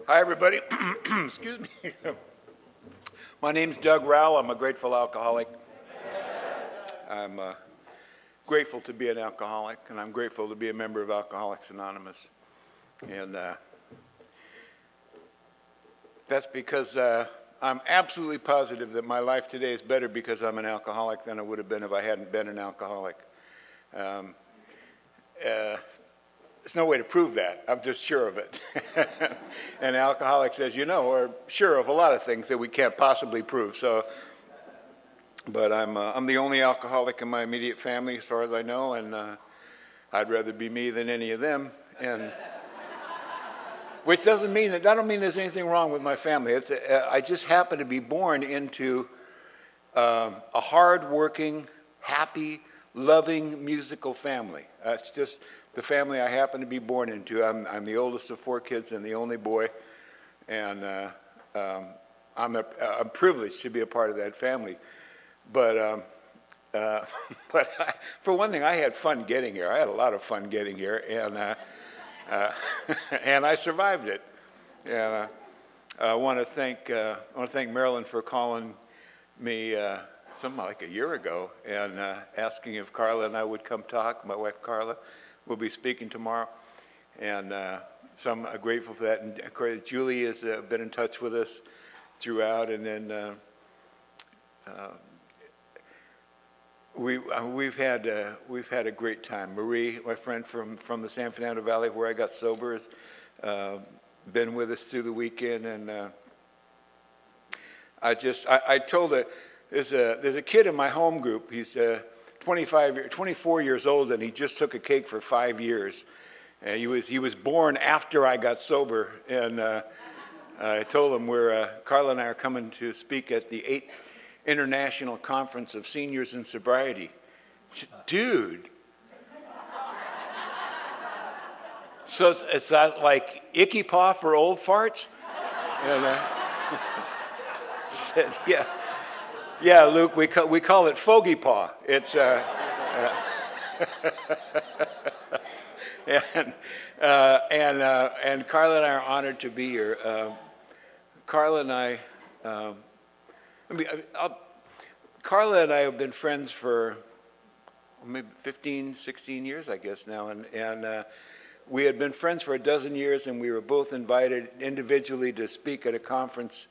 Hi, everybody. Excuse me. My name's Doug Rowell. I'm a grateful alcoholic. I'm grateful to be an alcoholic, and I'm grateful to be a member of Alcoholics Anonymous. And that's because I'm absolutely positive that my life today is better because I'm an alcoholic than it would have been if I hadn't been an alcoholic. There's no way to prove that. I'm just sure of it. And alcoholics, as you know, are sure of a lot of things that we can't possibly prove. But I'm the only alcoholic in my immediate family, as far as I know, and I'd rather be me than any of them. And which doesn't mean that I don't mean there's anything wrong with my family. I just happen to be born into a hard-working, happy, loving, musical family. It's just the family I happen to be born into. I'm the oldest of 4 kids and the only boy, and I'm privileged to be a part of that family. But for one thing, I had fun getting here. I had a lot of fun getting here, and and I survived it. And I want to thank Marilyn for calling me something like a year ago and asking if Carla and I would come talk. My wife Carla will be speaking tomorrow, and so I'm grateful for that. And Julie has been in touch with us throughout, and then we've had a great time. Marie, my friend from the San Fernando Valley, where I got sober, has been with us through the weekend, and I told her there's a kid in my home group. He's 24 years old, and he just took a cake for 5 years. And he was born after I got sober, and I told him Carla and I are coming to speak at the 8th International Conference of Seniors in Sobriety. Dude. So it's that like icky paw for old farts? And said, yeah, Luke, we call it fogey paw. It's and Carla and I are honored to be here. Carla and I. Carla and I have been friends for maybe 15, 16 years, I guess now, and we had been friends for a dozen years, and we were both invited individually to speak at a conference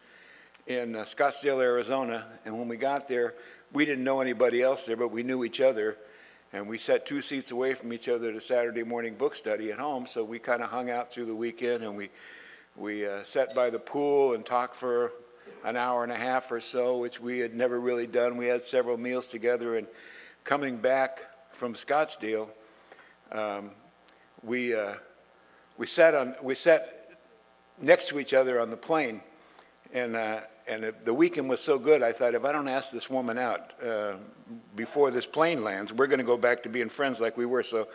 in Scottsdale, Arizona. And when we got there, we didn't know anybody else there, but we knew each other, and we sat 2 seats away from each other at a Saturday morning book study at home. So we kind of hung out through the weekend, and we sat by the pool and talked for an hour and a half or so, which we had never really done. We had several meals together, and coming back from Scottsdale, we sat next to each other on the plane, and the weekend was so good, I thought, if I don't ask this woman out before this plane lands, we're going to go back to being friends like we were. So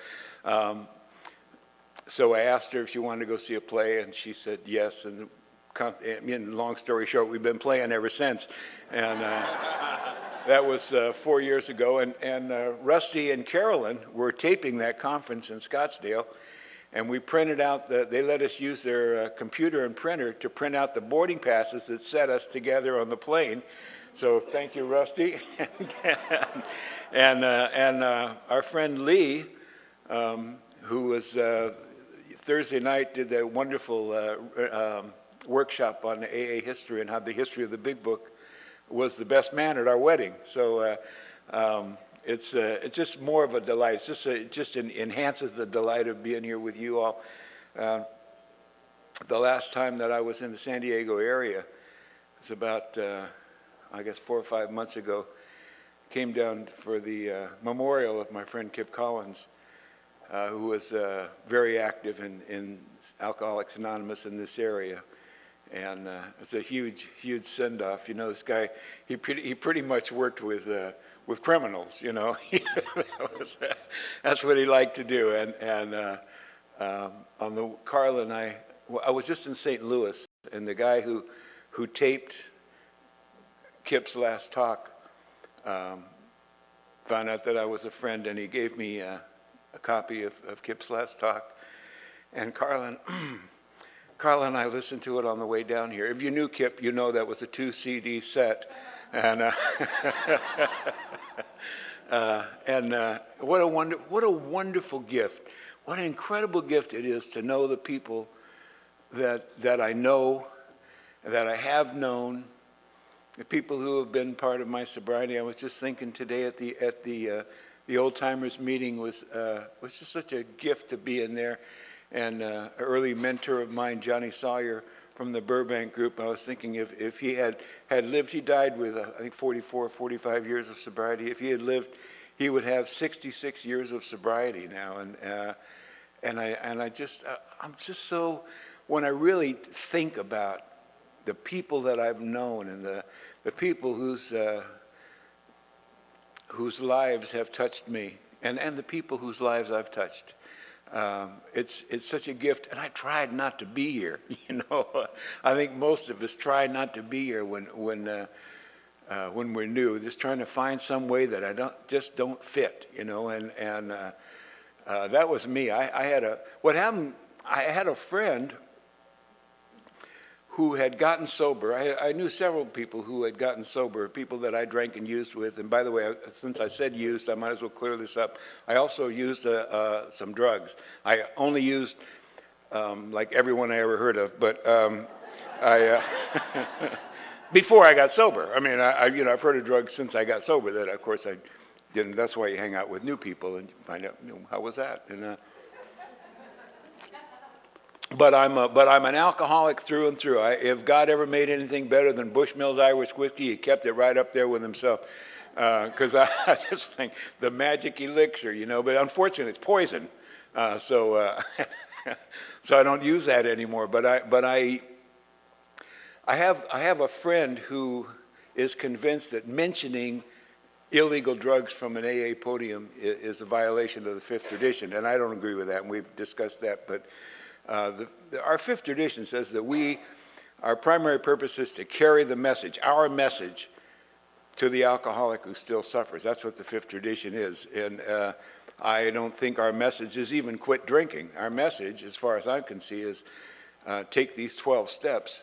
I asked her if she wanted to go see a play, and she said yes. And long story short, we've been playing ever since. And that was 4 years ago. And Rusty and Carolyn were taping that conference in Scottsdale. And we printed out they let us use their computer and printer to print out the boarding passes that set us together on the plane. So thank you, Rusty. and our friend Lee, who was Thursday night, did a wonderful workshop on AA history and how the history of the Big Book was the best man at our wedding. So it's just more of a delight. It just enhances the delight of being here with you all. The last time that I was in the San Diego area was about, I guess, 4 or 5 months ago. Came down for the memorial of my friend Kip Collins, who was very active in Alcoholics Anonymous in this area. And it's a huge send-off. You know, this guy, he pretty much worked with criminals. You know, that's what he liked to do. And Carla and I was just in St. Louis, and the guy who taped Kip's last talk found out that I was a friend, and he gave me a copy of Kip's last talk. And Carla Carla and I listened to it on the way down here. If you knew Kip, you know that was a 2 CD set. And what a wonderful gift. What an incredible gift it is to know the people that I know, that I have known, the people who have been part of my sobriety. I was just thinking today at the old timers meeting was just such a gift to be in there. And an early mentor of mine, Johnny Sawyer from the Burbank group, I was thinking if he had lived, he died with I think 44, 45 years of sobriety. If he had lived, he would have 66 years of sobriety now. I'm just so, when I really think about the people that I've known and the people whose lives have touched me, and the people whose lives I've touched. It's such a gift, and I tried not to be here. I think most of us try not to be here when we're new, just trying to find some way that I don't fit. And that was me. I had a friend who had gotten sober. I knew several people who had gotten sober, people that I drank and used with. And by the way, since I said used, I might as well clear this up. I also used some drugs. I only used like everyone I ever heard of, but before I got sober. I mean, I've heard of drugs since I got sober. That of course I didn't. That's why you hang out with new people and find out how was that. And But I'm an alcoholic through and through. If God ever made anything better than Bushmills Irish whiskey, He kept it right up there with Himself. Because I just think the magic elixir, But unfortunately, it's poison, so I don't use that anymore. But I have a friend who is convinced that mentioning illegal drugs from an AA podium is a violation of the fifth tradition, and I don't agree with that. And we've discussed that, but. Our fifth tradition says that our primary purpose is to carry the message, our message, to the alcoholic who still suffers. That's what the fifth tradition is. And I don't think our message is even quit drinking. Our message, as far as I can see, is take these 12 steps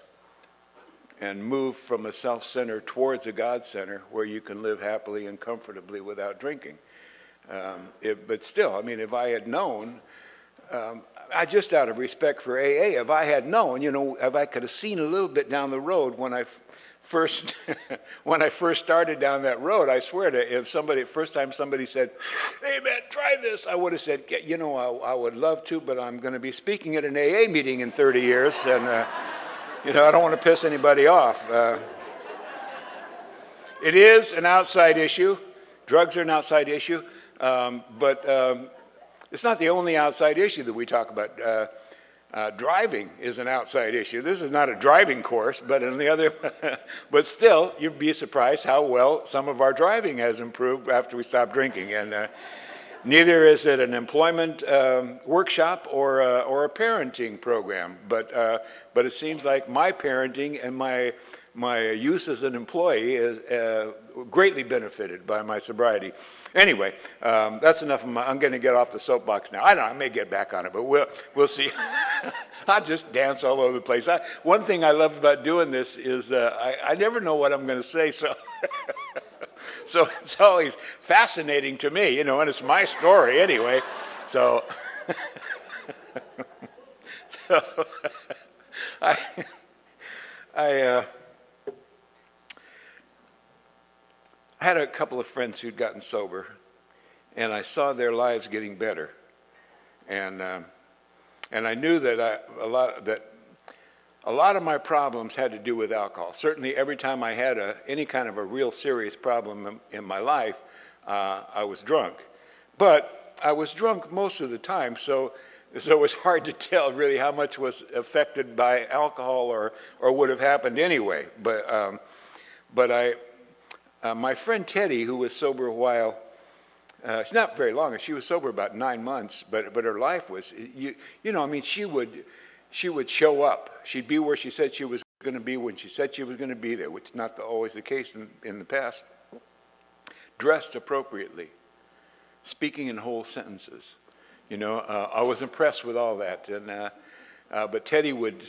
and move from a self-center towards a God-center where you can live happily and comfortably without drinking. But still, I mean, if I had known... I just out of respect for AA, if I had known, if I could have seen a little bit down the road when I first started down that road, I swear to, if first time somebody said, "Hey man, try this," I would have said, I would love to, but I'm going to be speaking at an AA meeting in 30 years, and I don't want to piss anybody off. It is an outside issue. Drugs are an outside issue, but. It's not the only outside issue that we talk about. Driving is an outside issue. This is not a driving course, but but still, you'd be surprised how well some of our driving has improved after we stopped drinking. And neither is it an employment workshop or a parenting program. But it seems like my parenting and my use as an employee is greatly benefited by my sobriety. Anyway, that's enough of I'm going to get off the soapbox now. I don't know, I may get back on it, but we'll see. I'll just dance all over the place. One thing I love about doing this is I never know what I'm going to say, so so it's always fascinating to me, and it's my story anyway. So, I had a couple of friends who'd gotten sober, and I saw their lives getting better, and I knew that a lot of my problems had to do with alcohol. Certainly, every time I had any kind of a real serious problem in my life, I was drunk. But I was drunk most of the time, so it was hard to tell really how much was affected by alcohol or would have happened anyway. But my friend Teddy, who was sober a while, she's not very long. She was sober about 9 months, but her life was, she would show up. She'd be where she said she was going to be when she said she was going to be there, which is not always the case in the past. Dressed appropriately, speaking in whole sentences. I was impressed with all that. But Teddy would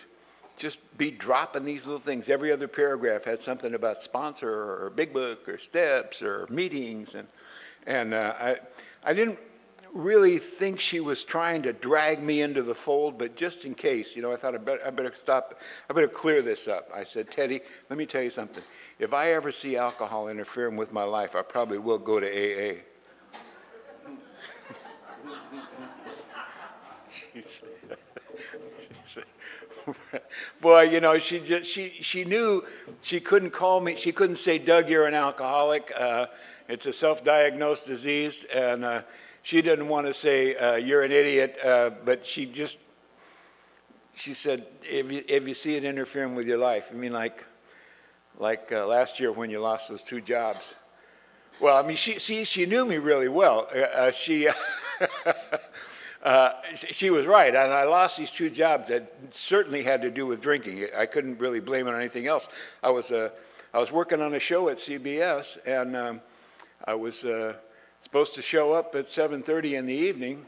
just be dropping these little things. Every other paragraph had something about sponsor or big book or steps or meetings, and I didn't really think she was trying to drag me into the fold, but just in case, I thought I better stop. I better clear this up. I said, Teddy, let me tell you something. If I ever see alcohol interfering with my life, I probably will go to AA. Boy, she knew she couldn't call me. She couldn't say, Doug, you're an alcoholic. It's a self-diagnosed disease, and she didn't want to say you're an idiot. But she said, if you see it interfering with your life, I mean, like last year when you lost those 2 jobs. Well, I mean, she knew me really well. She was right, and I lost these 2 jobs that certainly had to do with drinking. I couldn't really blame it on anything else. I was working on a show at CBS, and I was supposed to show up at 7:30 in the evening,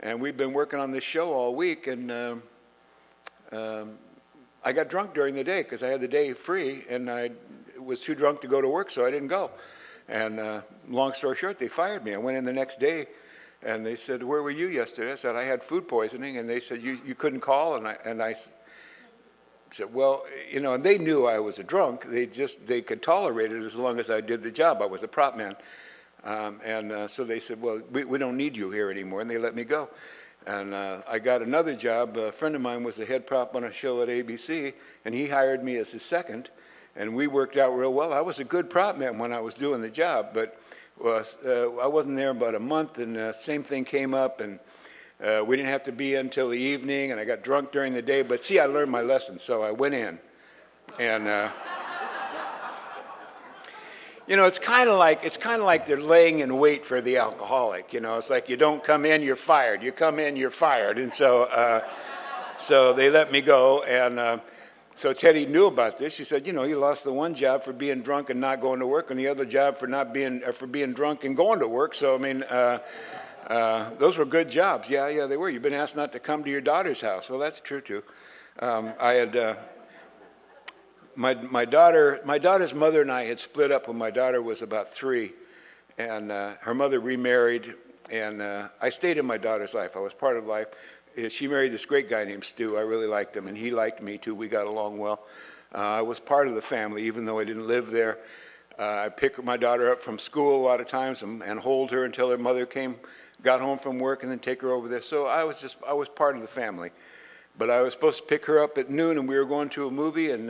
and we've been working on this show all week, and I got drunk during the day because I had the day free, and I was too drunk to go to work, so I didn't go. And long story short, they fired me. I went in the next day. And they said, where were you yesterday? I said, I had food poisoning. And they said, you couldn't call? And I said, well, and they knew I was a drunk. They could tolerate it as long as I did the job. I was a prop man. So they said, well, we don't need you here anymore. And they let me go. And I got another job. A friend of mine was the head prop on a show at ABC, and he hired me as his second. And we worked out real well. I was a good prop man when I was doing the job, but I wasn't there about a month, and same thing came up, and we didn't have to be in until the evening, and I got drunk during the day. But see, I learned my lesson, so I went in, and it's kind of like they're laying in wait for the alcoholic. It's like you don't come in, you're fired. You come in, you're fired, and so they let me go, and. So Teddy knew about this. She said, you lost the 1 job for being drunk and not going to work, and the other job for being drunk and going to work. So I mean, those were good jobs. Yeah, they were. You've been asked not to come to your daughter's house. Well, that's true too. I had my daughter's mother and I had split up when my daughter was about 3, and her mother remarried, and I stayed in my daughter's life. I was part of life. She married this great guy named Stu. I really liked him, and he liked me too. We got along well. I was part of the family, even though I didn't live there. I'd pick my daughter up from school a lot of times and hold her until her mother got home from work, and then take her over there. So I was part of the family. But I was supposed to pick her up at noon, and we were going to a movie, and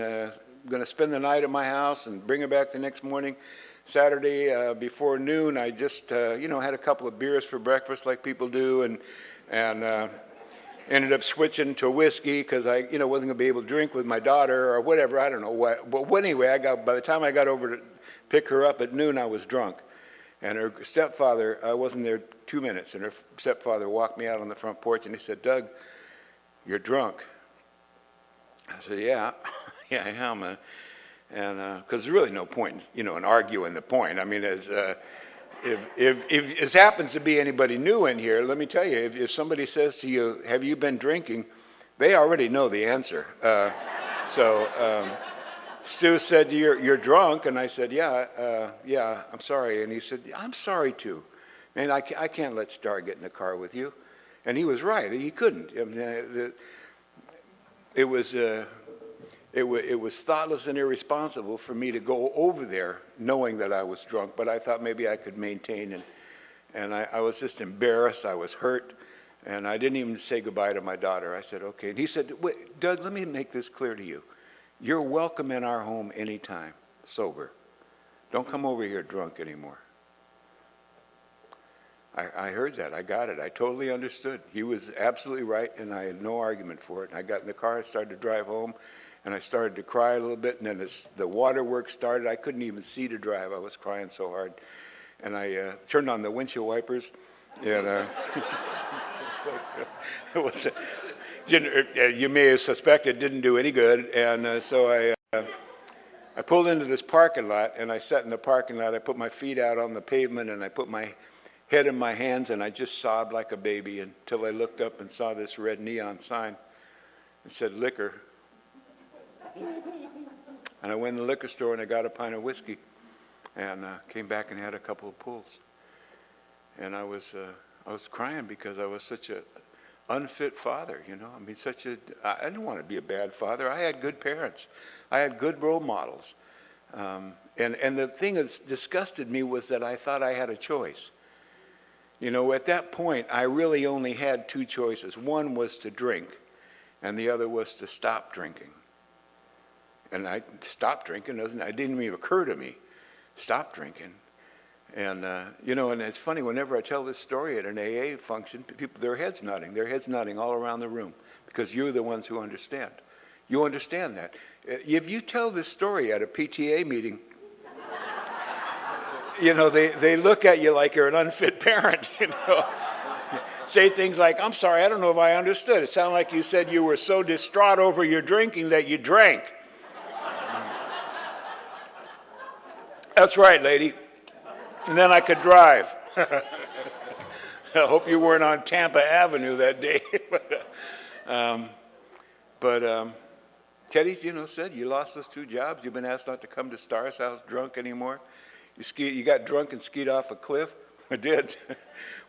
going to spend the night at my house and bring her back the next morning. Saturday before noon, I just had a couple of beers for breakfast like people do, and ended up switching to whiskey because I wasn't going to be able to drink with my daughter or whatever. I don't know what. But anyway, by the time I got over to pick her up at noon, I was drunk. And her stepfather, I wasn't there 2 minutes, and her stepfather walked me out on the front porch, and he said, Doug, you're drunk. I said, yeah, yeah, I am. And because there's really no point, in arguing the point. I mean, if this happens to be anybody new in here, let me tell you, if somebody says to you, have you been drinking, they already know the answer. Stu said, you're drunk, and I said, yeah, I'm sorry. And he said, I'm sorry too. Man, I can't let Star get in the car with you. And he was right. He couldn't. I mean, it was thoughtless and irresponsible for me to go over there knowing that I was drunk, but I thought maybe I could maintain, and I was just embarrassed. I was hurt, and I didn't even say goodbye to my daughter. I said, okay. And he said, wait, Doug, let me make this clear to you. You're welcome in our home anytime, sober. Don't come over here drunk anymore. I heard that. I got it. I totally understood. He was absolutely right, and I had no argument for it. And I got in the car, I started to drive home, and I started to cry a little bit, and then the waterworks started. I couldn't even see to drive. I was crying so hard. And I turned on the windshield wipers, and it was, you may have suspected it didn't do any good. And so I pulled into this parking lot, and I sat in the parking lot. I put my feet out on the pavement, and I put my head in my hands, and I just sobbed like a baby until I looked up and saw this red neon sign. It said liquor And I went in the liquor store and I got a pint of whiskey and came back and had a couple of pulls. And I was crying because I was such a unfit father, you know. I mean, I didn't want to be a bad father. I had good parents. I had good role models. And the thing that disgusted me was that I thought I had a choice. You know, at that point, I really only had two choices. One was to drink, and the other was to stop drinking. And I stopped drinking. It didn't even occur to me. Stop drinking. And, you know, and it's funny, whenever I tell this story at an AA function, people, their heads nodding all around the room, because you're the ones who understand. You understand that. If you tell this story at a PTA meeting, you know, they look at you like you're an unfit parent, you know. Say things like, I'm sorry, I don't know if I understood. It sounded like you said you were so distraught over your drinking that you drank. That's right, lady. And then I could drive. I hope you weren't on Tampa Avenue that day. but Teddy, you know, said you lost those two jobs. You've been asked not to come to Star's house drunk anymore. You got drunk and skied off a cliff. I did.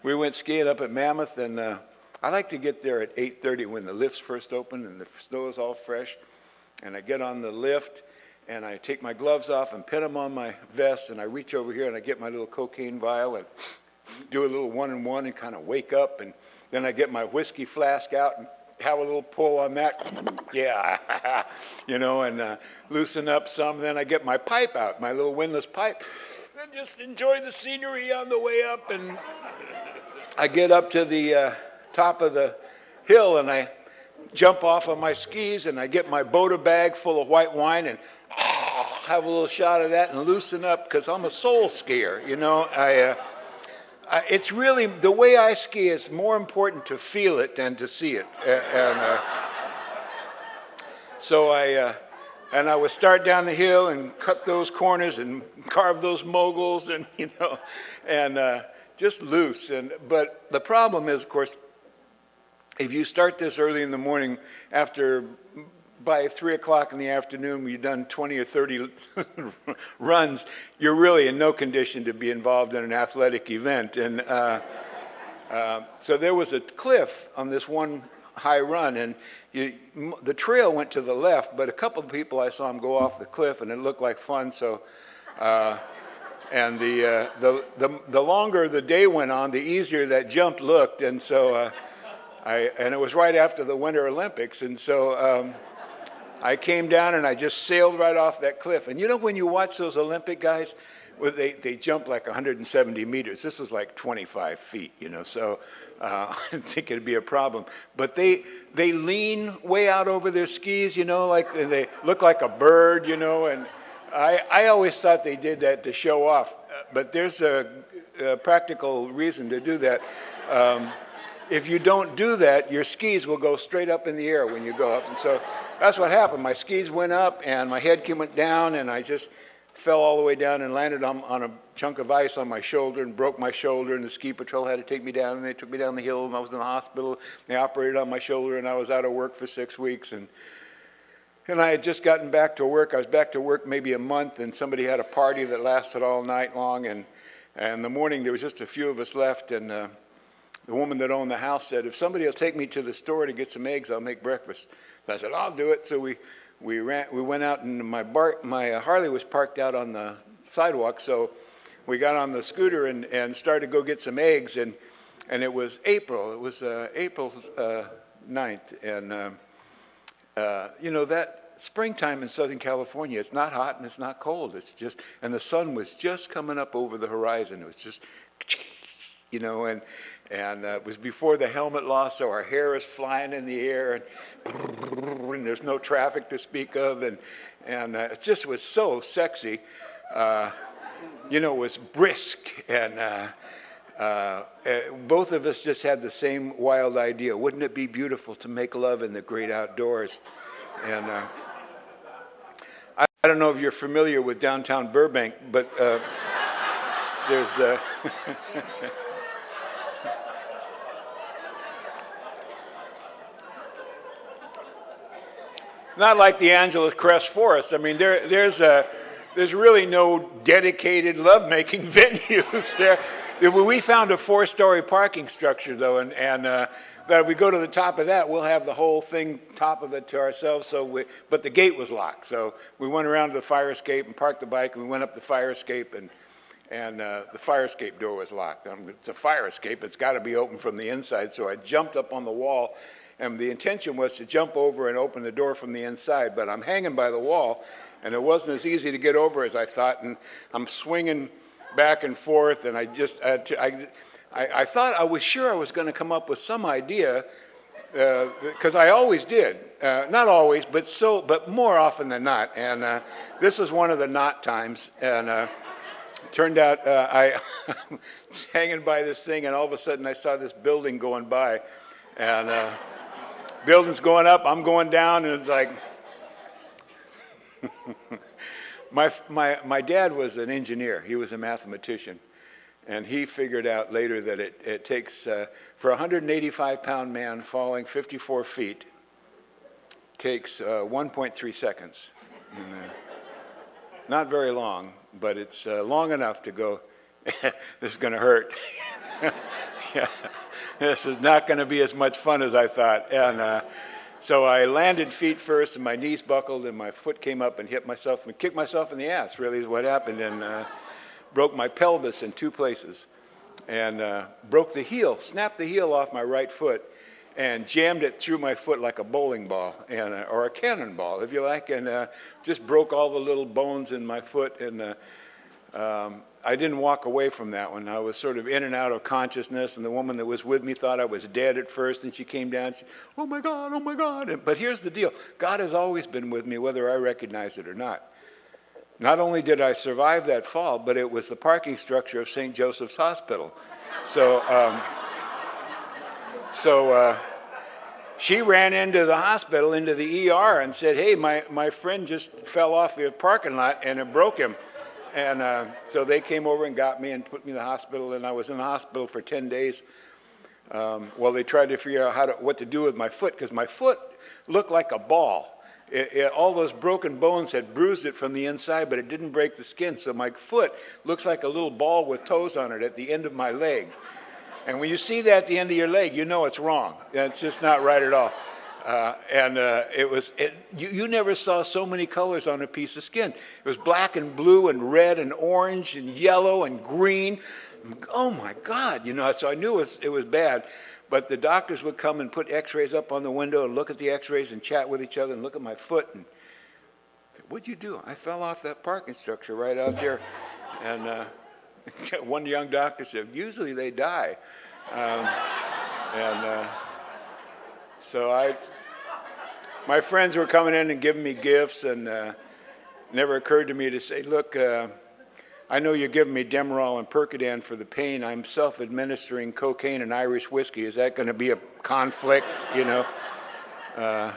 We went skiing up at Mammoth, and I like to get there at 8:30 when the lifts first open and the snow is all fresh. And I get on the lift, and I take my gloves off and pin them on my vest, and I reach over here and I get my little cocaine vial and do a little 1-and-1 and kind of wake up, and then I get my whiskey flask out and have a little pull on that, yeah, you know, and loosen up some. Then I get my pipe out, my little windlass pipe, and just enjoy the scenery on the way up. And I get up to the top of the hill, and I jump off on my skis, and I get my Boda bag full of white wine and have a little shot of that and loosen up, because I'm a soul skier, you know. It's really, the way I ski is more important to feel it than to see it. So I would start down the hill and cut those corners and carve those moguls, and, you know, and just loose. But the problem is, of course, if you start this early in the morning, by 3 o'clock in the afternoon, you've done 20 or 30 runs, you're really in no condition to be involved in an athletic event. And so there was a cliff on this one high run, and the trail went to the left, but a couple of people, I saw them go off the cliff, and it looked like fun. So, and the longer the day went on, the easier that jump looked. And so and it was right after the Winter Olympics, and so I came down and I just sailed right off that cliff. And you know, when you watch those Olympic guys, well, they jump like 170 meters. This was like 25 feet, you know, so I didn't think it'd be a problem. But they lean way out over their skis, you know, like, and they look like a bird, you know, and I always thought they did that to show off. But there's a practical reason to do that. If you don't do that, your skis will go straight up in the air when you go up. And so that's what happened. My skis went up, and my head went down, and I just fell all the way down and landed on a chunk of ice on my shoulder and broke my shoulder, and the ski patrol had to take me down, and they took me down the hill, and I was in the hospital. They operated on my shoulder, and I was out of work for 6 weeks. And I had just gotten back to work. I was back to work maybe a month, and somebody had a party that lasted all night long. And in the morning, there was just a few of us left, and the woman that owned the house said, if somebody will take me to the store to get some eggs, I'll make breakfast. And I said, I'll do it. So we went out, and my Harley was parked out on the sidewalk. So we got on the scooter and started to go get some eggs. And it was April. It was April 9th. And, you know, that springtime in Southern California, it's not hot and it's not cold. It's just, and the sun was just coming up over the horizon. It was just, you know, and it was before the helmet loss, so our hair is flying in the air, and there's no traffic to speak of, and it just was so sexy. You know, it was brisk, and both of us just had the same wild idea. Wouldn't it be beautiful to make love in the great outdoors? And I don't know if you're familiar with downtown Burbank, but there's not like the Angeles Crest Forest. I mean, there's really no dedicated lovemaking venues there. We found a 4-story parking structure though, and but if we go to the top of that, we'll have the whole thing, top of it, to ourselves. But the gate was locked, so we went around to the fire escape and parked the bike, and we went up the fire escape, and the fire escape door was locked. It's a fire escape; it's got to be open from the inside. So I jumped up on the wall, and the intention was to jump over and open the door from the inside. But I'm hanging by the wall, and it wasn't as easy to get over as I thought. And I'm swinging back and forth, and I thought I was sure I was going to come up with some idea, because I always did. Not always, but more often than not. And this was one of the not times. And turned out I was hanging by this thing, and all of a sudden I saw this building going by, and building's going up, I'm going down, and it's like my dad was an engineer. He was a mathematician. And he figured out later that it takes, for a 185-pound man falling 54 feet, takes 1.3 seconds. And, not very long, but it's long enough to go, this is going to hurt. Yeah, this is not going to be as much fun as I thought. And so I landed feet first, and my knees buckled, and my foot came up and hit myself and kicked myself in the ass, really is what happened. And broke my pelvis in 2 places, and broke the heel, snapped the heel off my right foot, and jammed it through my foot like a bowling ball, and or a cannonball, if you like, and just broke all the little bones in my foot. And I didn't walk away from that one. I was sort of in and out of consciousness, and the woman that was with me thought I was dead at first, and she came down, oh my God, oh my God. But here's the deal. God has always been with me, whether I recognize it or not. Not only did I survive that fall, but it was the parking structure of St. Joseph's Hospital. So she ran into the hospital, into the ER, and said, hey, my friend just fell off the parking lot, and it broke him. And so they came over and got me and put me in the hospital, and I was in the hospital for 10 days. While they tried to figure out what to do with my foot, because my foot looked like a ball. All those broken bones had bruised it from the inside, but it didn't break the skin. So my foot looks like a little ball with toes on it at the end of my leg. And when you see that at the end of your leg, you know it's wrong. It's just not right at all. You never saw so many colors on a piece of skin. It was black and blue and red and orange and yellow and green. Oh my God, so I knew it was bad. But the doctors would come and put x-rays up on the window and look at the x-rays and chat with each other and look at my foot. And what'd you do? I fell off that parking structure right out there. And one young doctor said, usually they die. So my friends were coming in and giving me gifts, and never occurred to me to say, look, I know you're giving me Demerol and Percodan for the pain. I'm self-administering cocaine and Irish whiskey. Is that going to be a conflict, So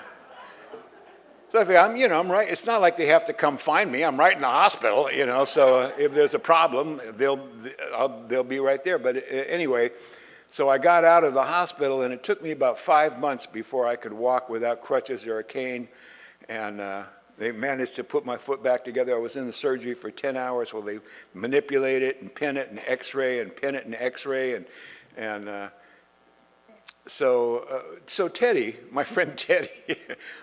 I figure, I'm right. It's not like they have to come find me. I'm right in the hospital, So if there's a problem, they'll be right there. But anyway, so I got out of the hospital, and it took me about 5 months before I could walk without crutches or a cane, and they managed to put my foot back together. I was in the surgery for 10 hours while they manipulate it and pin it and X-ray and pin it and X-ray so Teddy, my friend Teddy.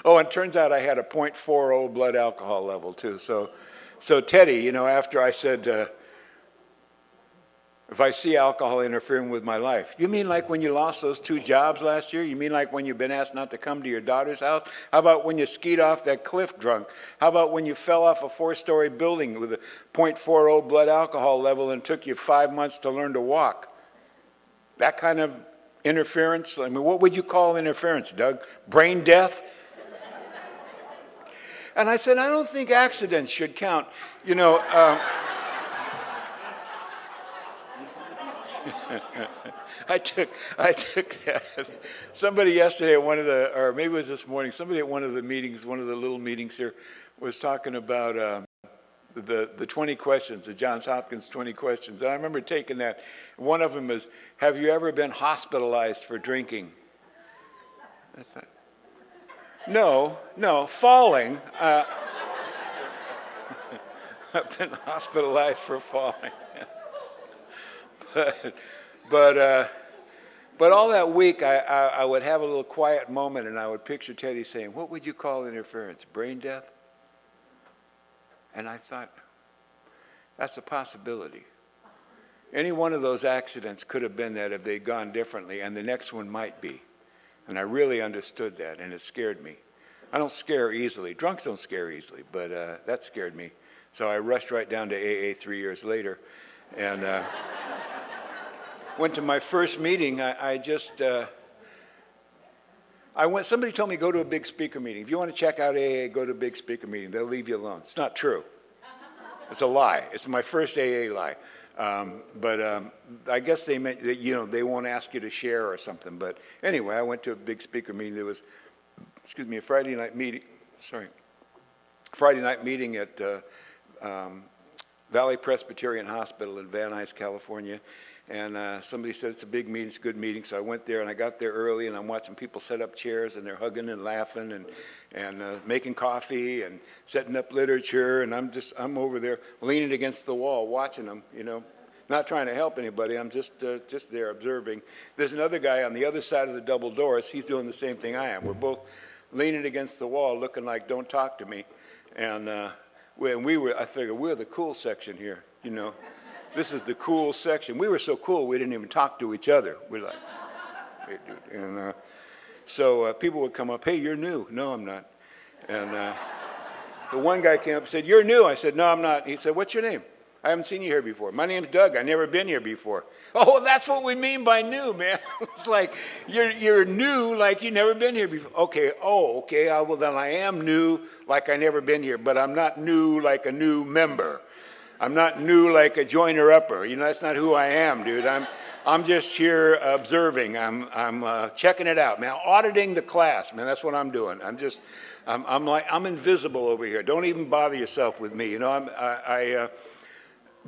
Oh, and it turns out I had a .40 blood alcohol level too. So Teddy, after I said, if I see alcohol interfering with my life. You mean like when you lost those 2 jobs last year? You mean like when you've been asked not to come to your daughter's house? How about when you skied off that cliff drunk? How about when you fell off a 4-story building with a .40 blood alcohol level and it took you 5 months to learn to walk? That kind of interference? I mean, what would you call interference, Doug? Brain death? And I said, I don't think accidents should count. I took that. Somebody yesterday at one of the, or maybe it was this morning, somebody at one of the meetings, one of the little meetings here, was talking about the 20 questions, the Johns Hopkins 20 questions. And I remember taking that. One of them is, have you ever been hospitalized for drinking? I thought, No, falling. I've been hospitalized for falling. but, but, uh, but all that week, I would have a little quiet moment, and I would picture Teddy saying, "What would you call interference? Brain death?" And I thought, that's a possibility. Any one of those accidents could have been that if they'd gone differently, and the next one might be. And I really understood that, and it scared me. I don't scare easily. Drunks don't scare easily, but that scared me. So I rushed right down to AA 3 years later, and went to my first meeting. I went. Somebody told me go to a big speaker meeting. If you want to check out AA, go to a big speaker meeting. They'll leave you alone. It's not true. It's a lie. It's my first AA lie. But I guess they meant that, they won't ask you to share or something. But anyway, I went to a big speaker meeting. There was, a Friday night meeting. Friday night meeting at Valley Presbyterian Hospital in Van Nuys, California. And somebody said it's a big meeting, it's a good meeting. So I went there, and I got there early, and I'm watching people set up chairs, and they're hugging and laughing and making coffee and setting up literature. And I'm over there leaning against the wall watching them, not trying to help anybody. I'm just there observing. There's another guy on the other side of the double doors. He's doing the same thing I am. We're both leaning against the wall looking like, don't talk to me. And I figured, we're the cool section here, This is the cool section. We were so cool we didn't even talk to each other. We're like, hey, dude. And so people would come up, hey, you're new. No, I'm not. And the one guy came up and said, you're new. I said, no, I'm not. He said, what's your name? I haven't seen you here before. My name's Doug. I've never been here before. Oh, that's what we mean by new, man. It's like, you're new like you've never been here before. Okay, well, then I am new like I've never been here, but I'm not new like a new member. I'm not new like a joiner-upper. That's not who I am, dude. I'm just here observing. I'm checking it out, man. Auditing the class, man. That's what I'm doing. I'm invisible over here. Don't even bother yourself with me.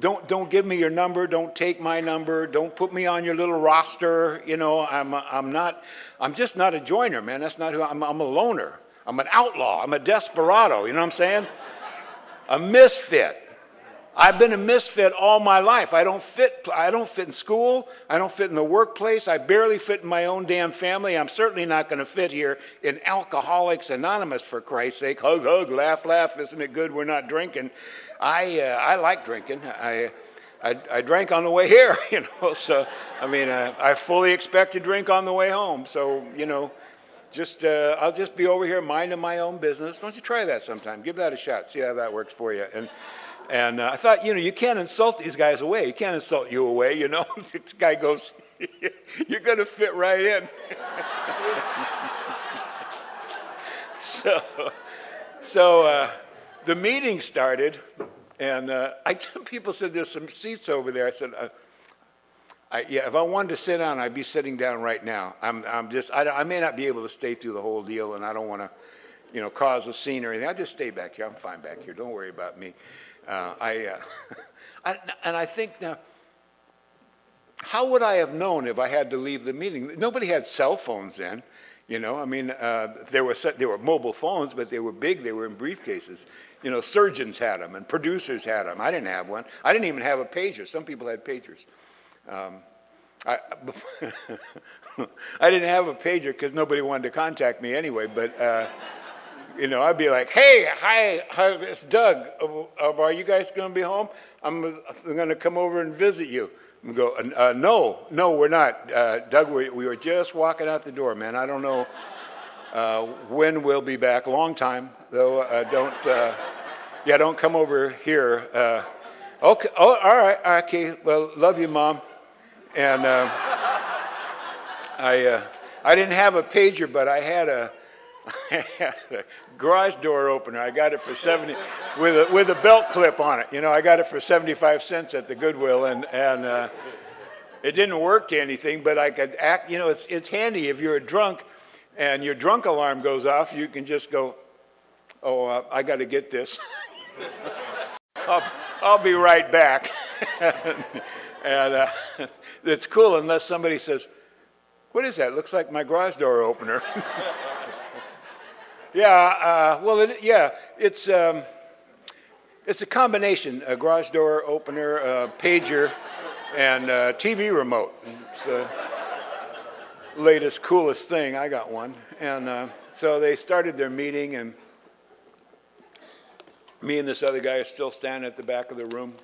Don't give me your number. Don't take my number. Don't put me on your little roster. I'm just not a joiner, man. That's not who I'm a loner. I'm an outlaw. I'm a desperado. You know what I'm saying? A misfit. I've been a misfit all my life. I don't fit in school. I don't fit in the workplace. I barely fit in my own damn family. I'm certainly not going to fit here in Alcoholics Anonymous, for Christ's sake. Hug, hug, laugh, laugh. Isn't it good we're not drinking? I like drinking. I drank on the way here, So, I fully expect to drink on the way home. So, I'll just be over here minding my own business. Don't you try that sometime? Give that a shot. See how that works for you. And I thought, you can't insult these guys away. You can't insult you away, This guy goes, you're going to fit right in. So the meeting started, and people said, there's some seats over there. I said, if I wanted to sit down, I'd be sitting down right now. I may not be able to stay through the whole deal, and I don't want to, cause a scene or anything. I'll just stay back here. I'm fine back here. Don't worry about me. And I think now, how would I have known if I had to leave the meeting? Nobody had cell phones then, there were mobile phones, but they were big. They were in briefcases. Surgeons had them and producers had them. I didn't have one. I didn't even have a pager. Some people had pagers. I didn't have a pager because nobody wanted to contact me anyway, but I'd be like, hey, hi, it's Doug. Are you guys going to be home? I'm going to come over and visit you. And go, no, we're not. Doug, we were just walking out the door, man. I don't know when we'll be back. Long time, though. Don't come over here. Okay, all right, okay. Well, love you, Mom. And I didn't have a pager, but I had a garage door opener. I got it for 70 with a belt clip on it. I got it for 75 cents at the Goodwill, and it didn't work to anything, but I could act. It's handy if you're a drunk and your drunk alarm goes off. You can just go, I got to get this. I'll be right back. and it's cool unless somebody says, what is that? Looks like my garage door opener. Yeah, it's a combination: a garage door opener, a pager, and a TV remote. It's the latest, coolest thing. I got one, and so they started their meeting, and me and this other guy are still standing at the back of the room,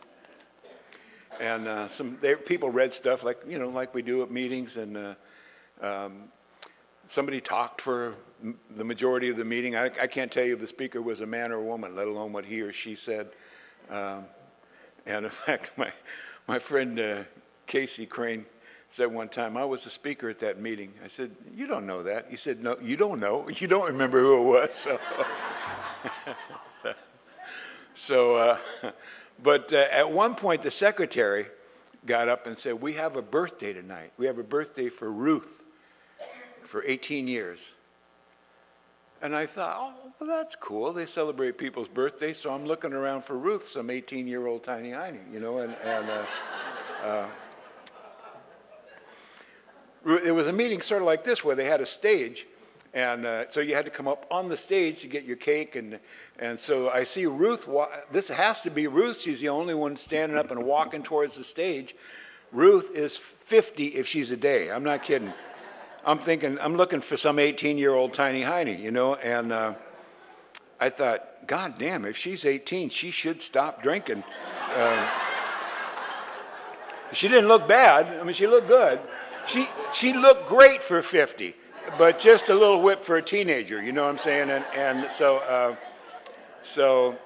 and people read stuff like like we do at meetings, and somebody talked for the majority of the meeting. I can't tell you if the speaker was a man or a woman, let alone what he or she said. And in fact, my friend Casey Crane said one time, I was the speaker at that meeting. I said, you don't know that. He said, no, you don't know. You don't remember who it was. But at one point, the secretary got up and said, we have a birthday tonight. We have a birthday for Ruth for 18 years. And I thought, oh, well, that's cool. They celebrate people's birthdays, so I'm looking around for Ruth, some 18-year-old tiny hiney, it was a meeting sort of like this where they had a stage, and so you had to come up on the stage to get your cake, and so I see Ruth. This has to be Ruth. She's the only one standing up and walking towards the stage. Ruth is 50 if she's a day. I'm not kidding. I'm looking for some 18-year-old tiny hiney, and I thought, God damn, if she's 18, she should stop drinking. She didn't look bad. I mean, she looked good. She looked great for 50, but just a little whip for a teenager, you know what I'm saying? And so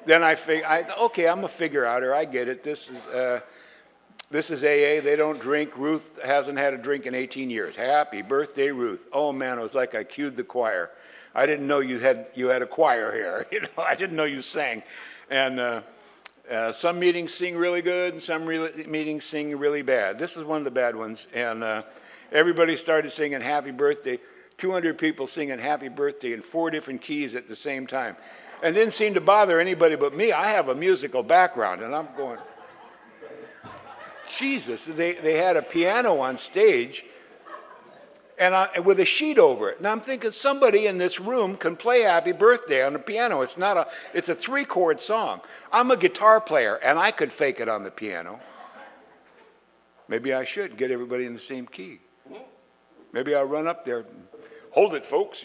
then I thought, okay, I'm a figure outer. I get it. This is AA. They don't drink. Ruth hasn't had a drink in 18 years. Happy birthday, Ruth. Oh, man, it was like I cued the choir. I didn't know you had a choir here. I didn't know you sang. And some meetings sing really good, and some meetings sing really bad. This is one of the bad ones. And everybody started singing happy birthday. 200 people singing happy birthday in 4 different keys at the same time. And it didn't seem to bother anybody but me. I have a musical background, and I'm going, Jesus, they had a piano on stage and with a sheet over it. And I'm thinking somebody in this room can play Happy Birthday on the piano. It's a 3-chord song. I'm a guitar player and I could fake it on the piano. Maybe I should get everybody in the same key. Maybe I'll run up there, hold it, folks.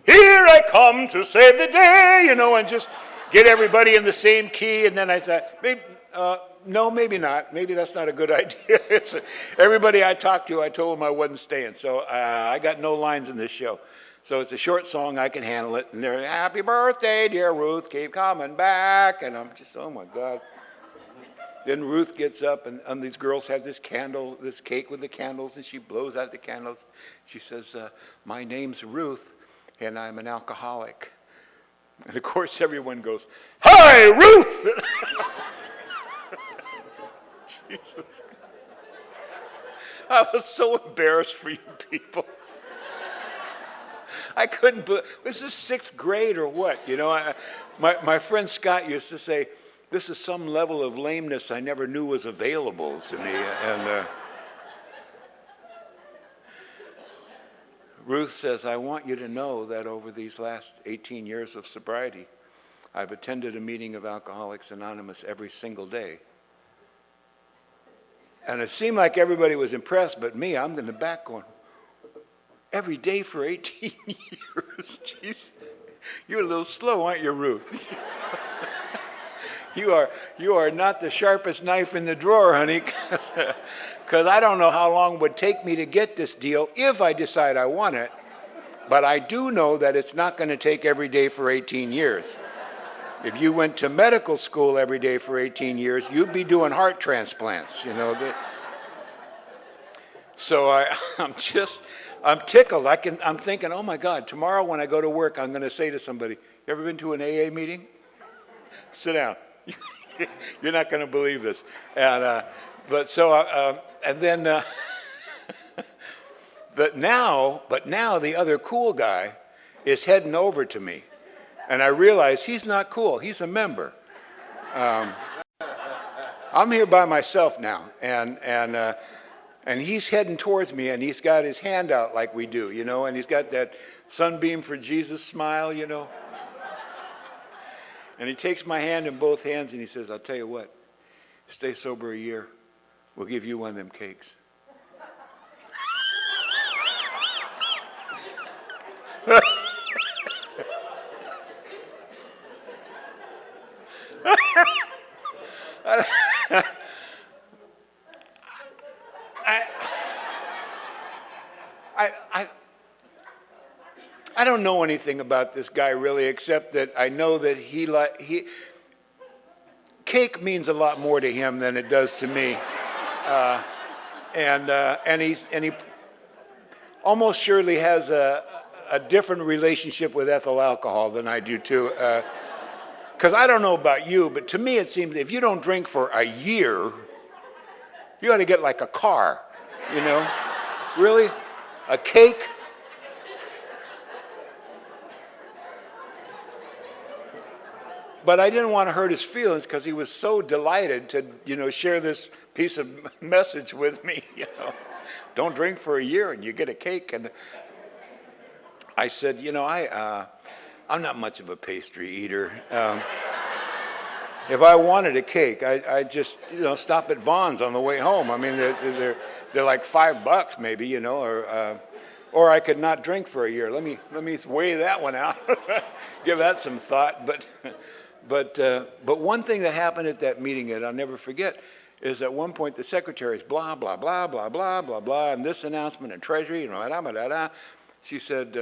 Here I come to save the day, and just get everybody in the same key. And then I thought, maybe, no, maybe not. Maybe that's not a good idea. Everybody I talked to, I told them I wasn't staying. So I got no lines in this show. So it's a short song. I can handle it. And they're, happy birthday, dear Ruth. Keep coming back. And I'm just, oh, my God. Then Ruth gets up, and these girls have this cake with the candles, and she blows out the candles. She says, my name's Ruth, and I'm an alcoholic. And, of course, everyone goes, hi, Ruth! Jesus. I was so embarrassed for you people. I couldn't believe, was this 6th grade or what? My friend Scott used to say, this is some level of lameness I never knew was available to me. And Ruth says, I want you to know that over these last 18 years of sobriety, I've attended a meeting of Alcoholics Anonymous every single day. And it seemed like everybody was impressed, but me, I'm in the back going, every day for 18 years. Jeez, you're a little slow, aren't you, Ruth? You are not the sharpest knife in the drawer, honey, because I don't know how long it would take me to get this deal if I decide I want it. But I do know that it's not going to take every day for 18 years. If you went to medical school every day for 18 years, you'd be doing heart transplants, So I'm tickled. I'm thinking, oh my God, tomorrow when I go to work, I'm going to say to somebody, you ever been to an AA meeting? Sit down. You're not going to believe this. And but now the other cool guy is heading over to me. And I realize he's not cool. He's a member. I'm here by myself now, and he's heading towards me, and he's got his hand out like we do, and he's got Sunbeam for Jesus smile, you know. And he takes my hand in both hands and he says, I'll tell you what, stay sober a year. We'll give you one of them cakes. I don't know anything about this guy really, except that I know that cake means a lot more to him than it does to me, and he almost surely has a different relationship with ethyl alcohol than I do too. Because I don't know about you, but to me it seems if you don't drink for a year, you ought to get like a car, you know? Really? A cake? But I didn't want to hurt his feelings because he was so delighted to, share this piece of message with me, Don't drink for a year and you get a cake. And I said, I'm not much of a pastry eater. If I wanted a cake, I'd just, stop at Vaughn's on the way home. I mean, they're like $5 maybe, or I could not drink for a year. Let me weigh that one out. Give that some thought. But one thing that happened at that meeting that I'll never forget is at one point the secretary's blah, blah, blah, blah, blah, blah, blah, and this announcement and treasury, she said,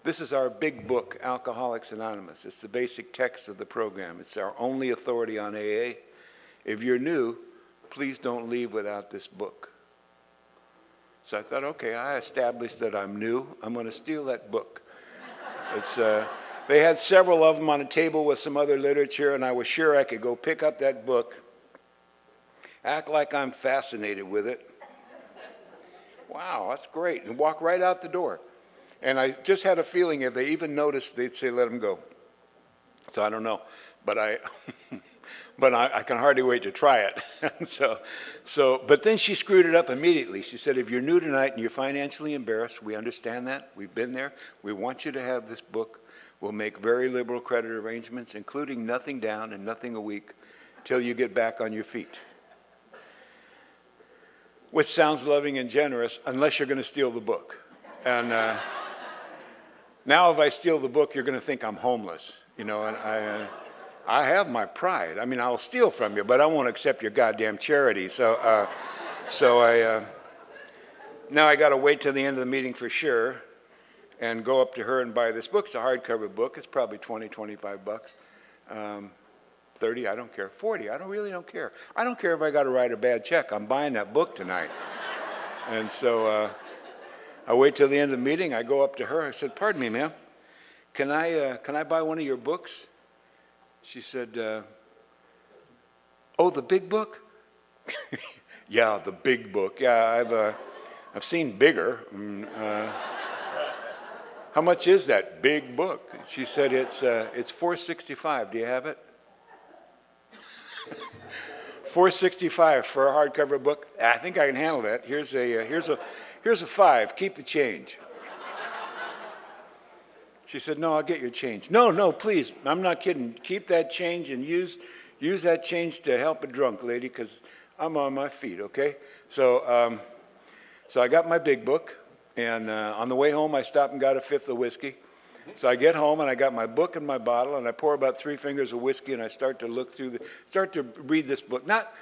this is our big book, Alcoholics Anonymous. It's the basic text of the program. It's our only authority on AA. If you're new, please don't leave without this book. So I thought, okay, I established that I'm new. I'm going to steal that book. They had several of them on a table with some other literature, and I was sure I could go pick up that book, act like I'm fascinated with it. Wow, that's great. And walk right out the door. And I just had a feeling if they even noticed, they'd say, let him go. So I don't know. But I can hardly wait to try it. But then she screwed it up immediately. She said, if you're new tonight and you're financially embarrassed, we understand that. We've been there. We want you to have this book. We'll make very liberal credit arrangements, including nothing down and nothing a week, till you get back on your feet. Which sounds loving and generous, unless you're going to steal the book. And now if I steal the book, you're going to think I'm homeless. And I have my pride. I mean, I'll steal from you, but I won't accept your goddamn charity. Now I got to wait till the end of the meeting for sure and go up to her and buy this book. It's a hardcover book. It's probably $20, $25. 30, I don't care. 40, I really don't care. I don't care if I got to write a bad check. I'm buying that book tonight. And so I wait till the end of the meeting. I go up to her. I said, pardon me, ma'am. Can I buy one of your books? She said, oh, the big book? Yeah, the big book. Yeah, I've seen bigger. How much is that big book? She said, it's $4.65. Do you have it? $4.65 for a hardcover book. I think I can handle that. Here's a $5. Keep the change. She said, no, I'll get your change. No, please. I'm not kidding. Keep that change and use that change to help a drunk lady because I'm on my feet, okay? So I got my big book, and on the way home I stopped and got a fifth of whiskey. So I get home and I got my book and my bottle and I pour about 3 fingers of whiskey and I start to read this book. Not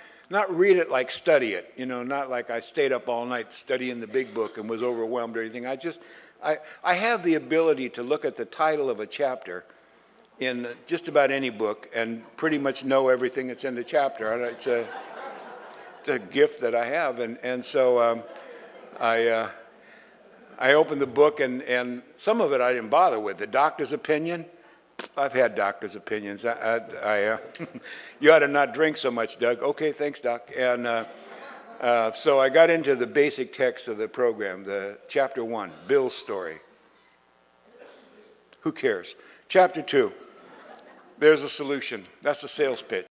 read it like study it, not like I stayed up all night studying the big book and was overwhelmed or anything. I have the ability to look at the title of a chapter in just about any book and pretty much know everything that's in the chapter. It's a gift that I have, and so I opened the book, and some of it I didn't bother with. The doctor's opinion, I've had doctor's opinions. You ought to not drink so much, Doug. Okay, thanks, Doc. And so I got into the basic text of the program, the Chapter 1, Bill's story. Who cares? Chapter 2, there's a solution. That's a sales pitch.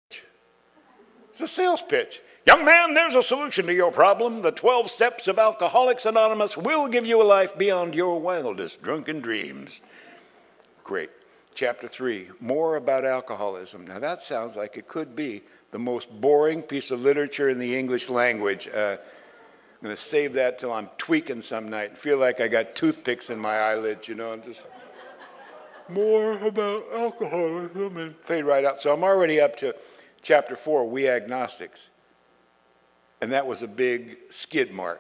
It's a sales pitch. Young man, there's a solution to your problem. The 12 Steps of Alcoholics Anonymous will give you a life beyond your wildest drunken dreams. Great. Chapter 3, more about alcoholism. Now that sounds like it could be the most boring piece of literature in the English language. I'm going to save that till I'm tweaking some night and feel like I got toothpicks in my eyelids, and just more about alcoholism and fade right out. So I'm already up to chapter 4, We Agnostics. And that was a big skid mark,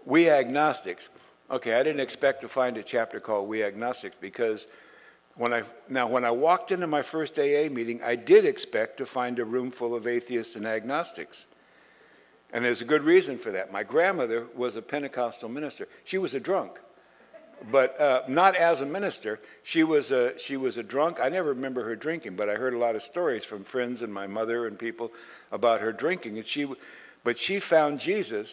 We Agnostics. Okay, I didn't expect to find a chapter called We Agnostics because when I walked into my first AA meeting, I did expect to find a room full of atheists and agnostics. And there's a good reason for that. My grandmother was a Pentecostal minister. She was a drunk, but not as a minister. She was a drunk. I never remember her drinking, but I heard a lot of stories from friends and my mother and people about her drinking. But she found Jesus,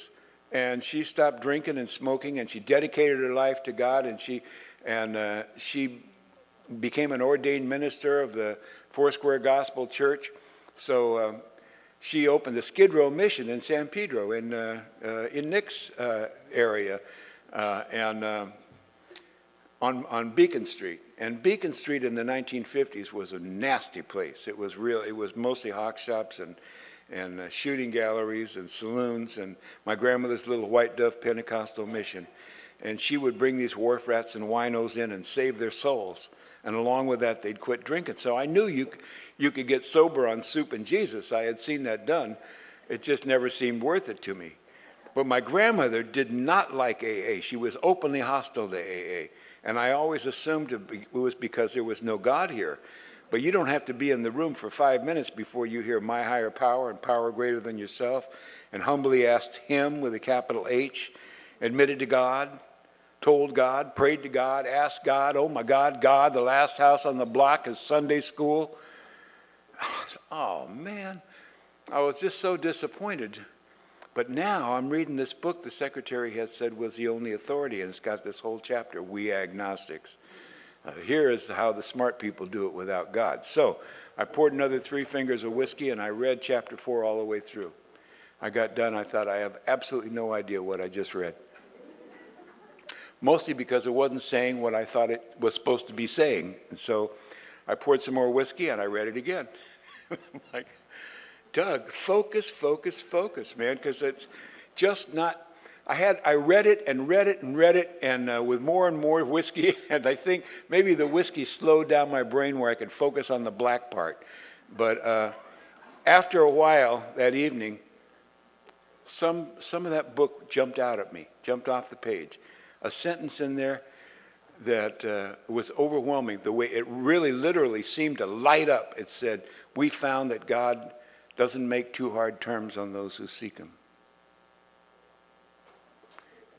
and she stopped drinking and smoking, and she dedicated her life to God, and she became an ordained minister of the Foursquare Gospel Church. So she opened the Skid Row Mission in San Pedro in Nick's area, and on Beacon Street. And Beacon Street in the 1950s was a nasty place. It was mostly hawk shops and shooting galleries and saloons, and my grandmother's little White Dove Pentecostal mission. And she would bring these wharf rats and winos in and save their souls. And along with that, they'd quit drinking. So I knew you could get sober on soup and Jesus. I had seen that done. It just never seemed worth it to me. But my grandmother did not like AA. She was openly hostile to AA. And I always assumed it was because there was no God here. But you don't have to be in the room for 5 minutes before you hear my higher power and power greater than yourself, and humbly asked him with a capital H, admitted to God, told God, prayed to God, asked God, oh my God, God, the last house on the block is Sunday school. Oh man, I was just so disappointed. But now I'm reading this book the secretary had said was the only authority, and it's got this whole chapter, We Agnostics. Here is how the smart people do it without God. So I poured another 3 fingers of whiskey, and I read chapter 4 all the way through. I got done. I thought, I have absolutely no idea what I just read. Mostly because it wasn't saying what I thought it was supposed to be saying. And so I poured some more whiskey, and I read it again. Like, Doug, focus, focus, focus, man, because it's just not... I read it and read it and read it, and with more and more whiskey, and I think maybe the whiskey slowed down my brain where I could focus on the black part. But after a while that evening, some of that book jumped out at me, jumped off the page. A sentence in there that was overwhelming. The way it really literally seemed to light up. It said, we found that God doesn't make too hard terms on those who seek him.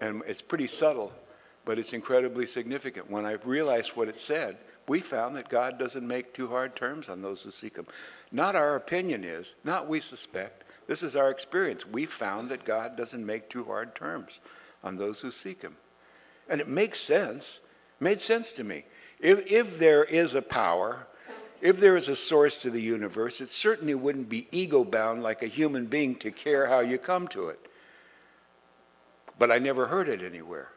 And it's pretty subtle, but it's incredibly significant. When I realized what it said, we found that God doesn't make too hard terms on those who seek him. Not our opinion is, not we suspect. This is our experience. We found that God doesn't make too hard terms on those who seek him. And it makes sense. It made sense to me. If there is a power, if there is a source to the universe, it certainly wouldn't be ego-bound like a human being to care how you come to it. But I never heard it anywhere.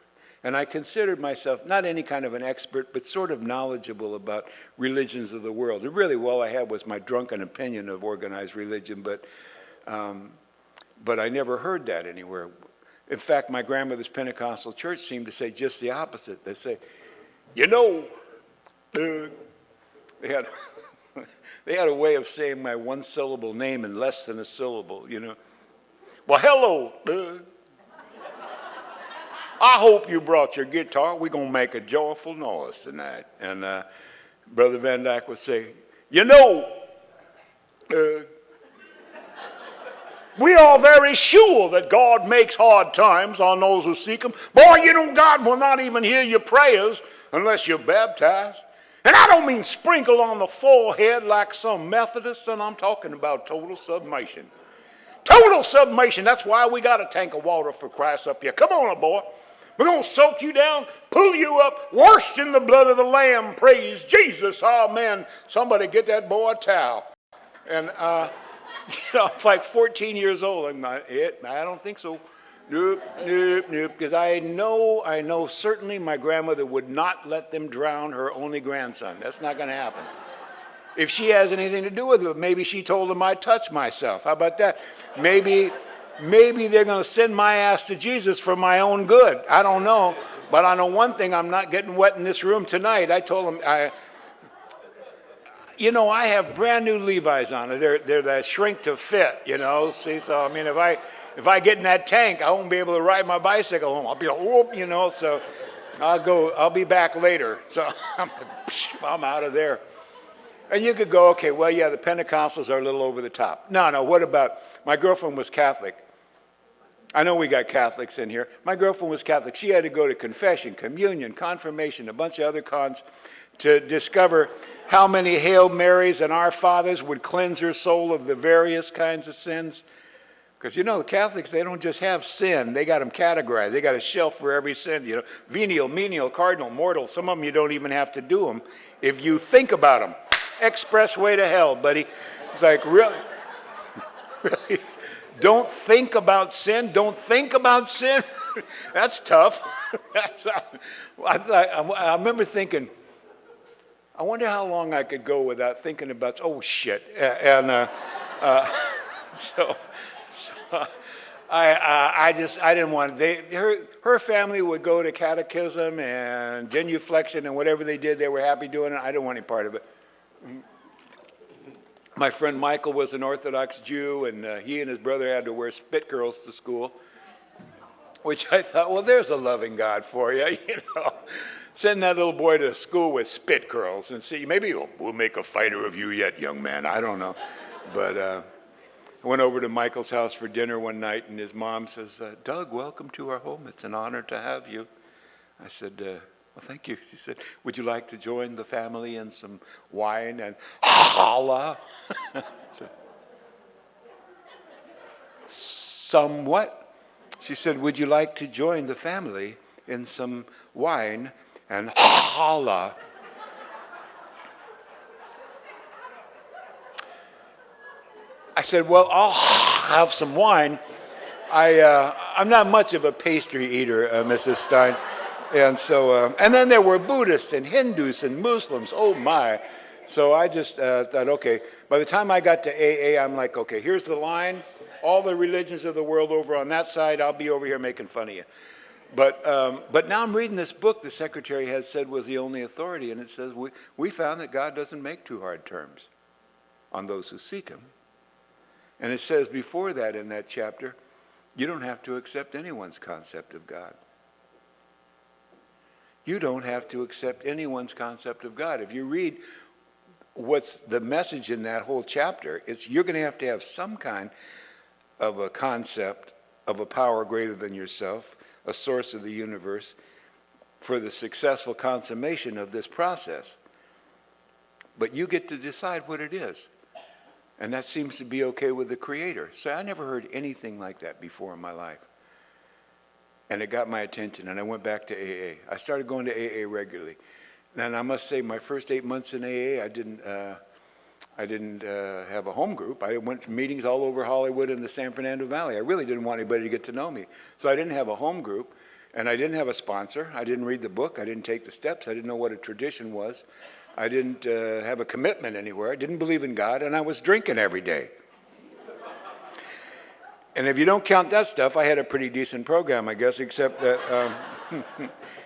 And I considered myself not any kind of an expert, but sort of knowledgeable about religions of the world. And really, all I had was my drunken opinion of organized religion, but I never heard that anywhere. In fact, my grandmother's Pentecostal church seemed to say just the opposite. They say, they had a way of saying my one-syllable name in less than a syllable, Well, hello, Doug. I hope you brought your guitar. We're going to make a joyful noise tonight. And Brother Van Dyke would say, we are very sure that God makes hard times on those who seek him. Boy, God will not even hear your prayers unless you're baptized. And I don't mean sprinkle on the forehead like some Methodists, and I'm talking about total submersion. Total submersion. That's why we got a tank of water for Christ up here. Come on, boy. We're going to soak you down, pull you up, washed in the blood of the Lamb. Praise Jesus. Amen. Somebody get that boy a towel. And It's like 14 years old. I'm not it. I don't think so. Nope, nope, nope. Because I know certainly my grandmother would not let them drown her only grandson. That's not going to happen. If she has anything to do with it, maybe she told them I touched myself. How about that? Maybe, maybe they're going to send my ass to Jesus for my own good. I don't know. But I know one thing, I'm not getting wet in this room tonight. I told them, I have brand new Levi's on. They're that shrink to fit, See, so I mean, if I get in that tank, I won't be able to ride my bicycle home. I'll be like, whoop, So I'll be back later. So I'm out of there. And you could go, okay, well, yeah, the Pentecostals are a little over the top. No, what about, my girlfriend was Catholic. I know we got Catholics in here. My girlfriend was Catholic. She had to go to confession, communion, confirmation, a bunch of other cons to discover how many Hail Marys and Our Fathers would cleanse her soul of the various kinds of sins. Because, the Catholics, they don't just have sin. They got them categorized. They got a shelf for every sin, Venial, menial, cardinal, mortal. Some of them you don't even have to do them if you think about them. Expressway to hell, buddy. It's like, really? Really? Don't think about sin? Don't think about sin? That's tough. I remember thinking, I wonder how long I could go without thinking about, oh, shit. So I didn't want, her family would go to catechism and genuflection and whatever they did, they were happy doing it. I didn't want any part of it. My friend Michael was an Orthodox Jew, and he and his brother had to wear spit girls to school, which I thought, well, there's a loving God for you, Send that little boy to school with spit girls and see, maybe we'll make a fighter of you yet, young man. I don't know. But I went over to Michael's house for dinner one night, and his mom says, Doug, welcome to our home. It's an honor to have you. I said, well, thank you. She said, would you like to join the family in some wine and Allah? Some what? She said, would you like to join the family in some wine and Allah? I said, well, I'll have some wine. I'm not much of a pastry eater, Mrs. Stein. And so, and then there were Buddhists and Hindus and Muslims. Oh my. So I just thought, okay, by the time I got to AA, I'm like, okay, here's the line. All the religions of the world over on that side, I'll be over here making fun of you. But now I'm reading this book the secretary has said was the only authority, and it says, we found that God doesn't make too hard terms on those who seek him. And it says before that in that chapter, you don't have to accept anyone's concept of God. You don't have to accept anyone's concept of God. If you read what's the message in that whole chapter, you're going to have some kind of a concept of a power greater than yourself, a source of the universe, for the successful consummation of this process. But you get to decide what it is. And that seems to be okay with the Creator. So I never heard anything like that before in my life. And it got my attention, and I went back to AA. I started going to AA regularly. And I must say, my first 8 months in AA, I didn't have a home group. I went to meetings all over Hollywood and the San Fernando Valley. I really didn't want anybody to get to know me. So I didn't have a home group, and I didn't have a sponsor. I didn't read the book. I didn't take the steps. I didn't know what a tradition was. I didn't have a commitment anywhere. I didn't believe in God, and I was drinking every day. And if you don't count that stuff, I had a pretty decent program, I guess, except that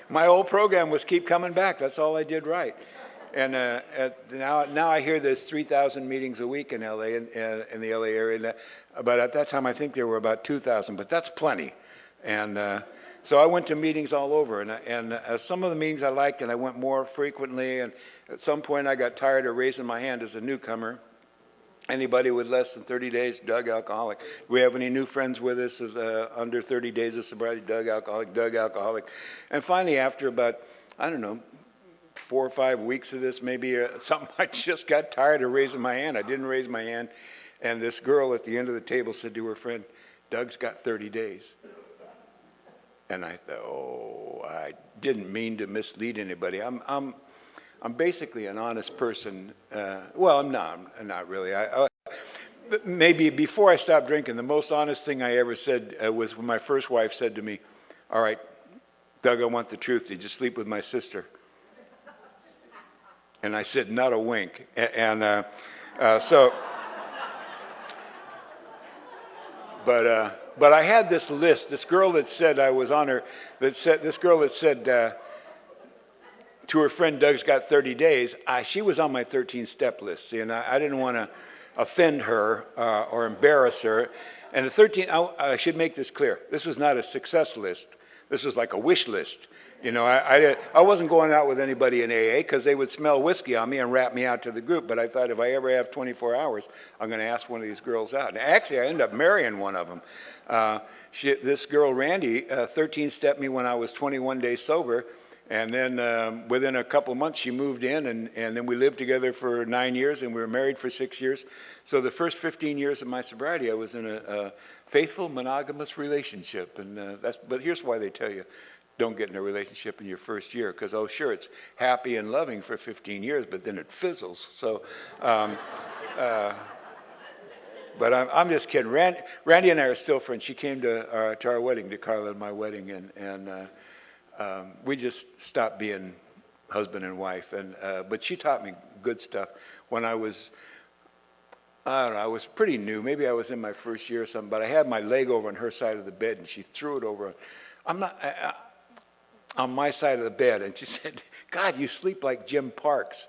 my old program was keep coming back. That's all I did right. And now I hear there's 3,000 meetings a week in LA, in the LA area. But at that time, I think there were about 2,000, but that's plenty. And so I went to meetings all over, and some of the meetings I liked, and I went more frequently. And at some point, I got tired of raising my hand as a newcomer. Anybody with less than 30 days, Doug alcoholic. Do we have any new friends with us under 30 days of sobriety? Doug alcoholic, Doug alcoholic. And finally, after about, 4 or 5 weeks of this, maybe something, I just got tired of raising my hand. I didn't raise my hand. And this girl at the end of the table said to her friend, Doug's got 30 days. And I thought, I didn't mean to mislead anybody. I'm basically an honest person. Well, I'm not really. maybe before I stopped drinking, the most honest thing I ever said was when my first wife said to me, "All right, Doug, I want the truth. Did you sleep with my sister?" And I said, "Not a wink." But I had this list. This girl that said I was on her. This girl that said to her friend, "Doug's got 30 days." She was on my 13-step list, see, and I didn't want to offend her or embarrass her. And the 13, I should make this clear. This was not a success list. This was like a wish list. You know, I wasn't going out with anybody in AA because they would smell whiskey on me and rat me out to the group. But I thought if I ever have 24 hours, I'm going to ask one of these girls out. And actually, I ended up marrying one of them. This girl, Randy, 13-stepped me when I was 21 days sober. And then within a couple of months, she moved in, and then we lived together for 9 years, and we were married for 6 years. So the first 15 years of my sobriety, I was in a faithful, monogamous relationship. And but here's why they tell you, don't get in a relationship in your first year, because, oh, sure, it's happy and loving for 15 years, but then it fizzles. So, but I'm just kidding. Randy and I are still friends. She came to our wedding, to Carla and my wedding, and we just stopped being husband and wife. But she taught me good stuff when I was, I don't know, I was pretty new. Maybe I was in my first year or something, but I had my leg over on her side of the bed, and she threw it over on my side of the bed, and she said, "God, you sleep like Jim Parks."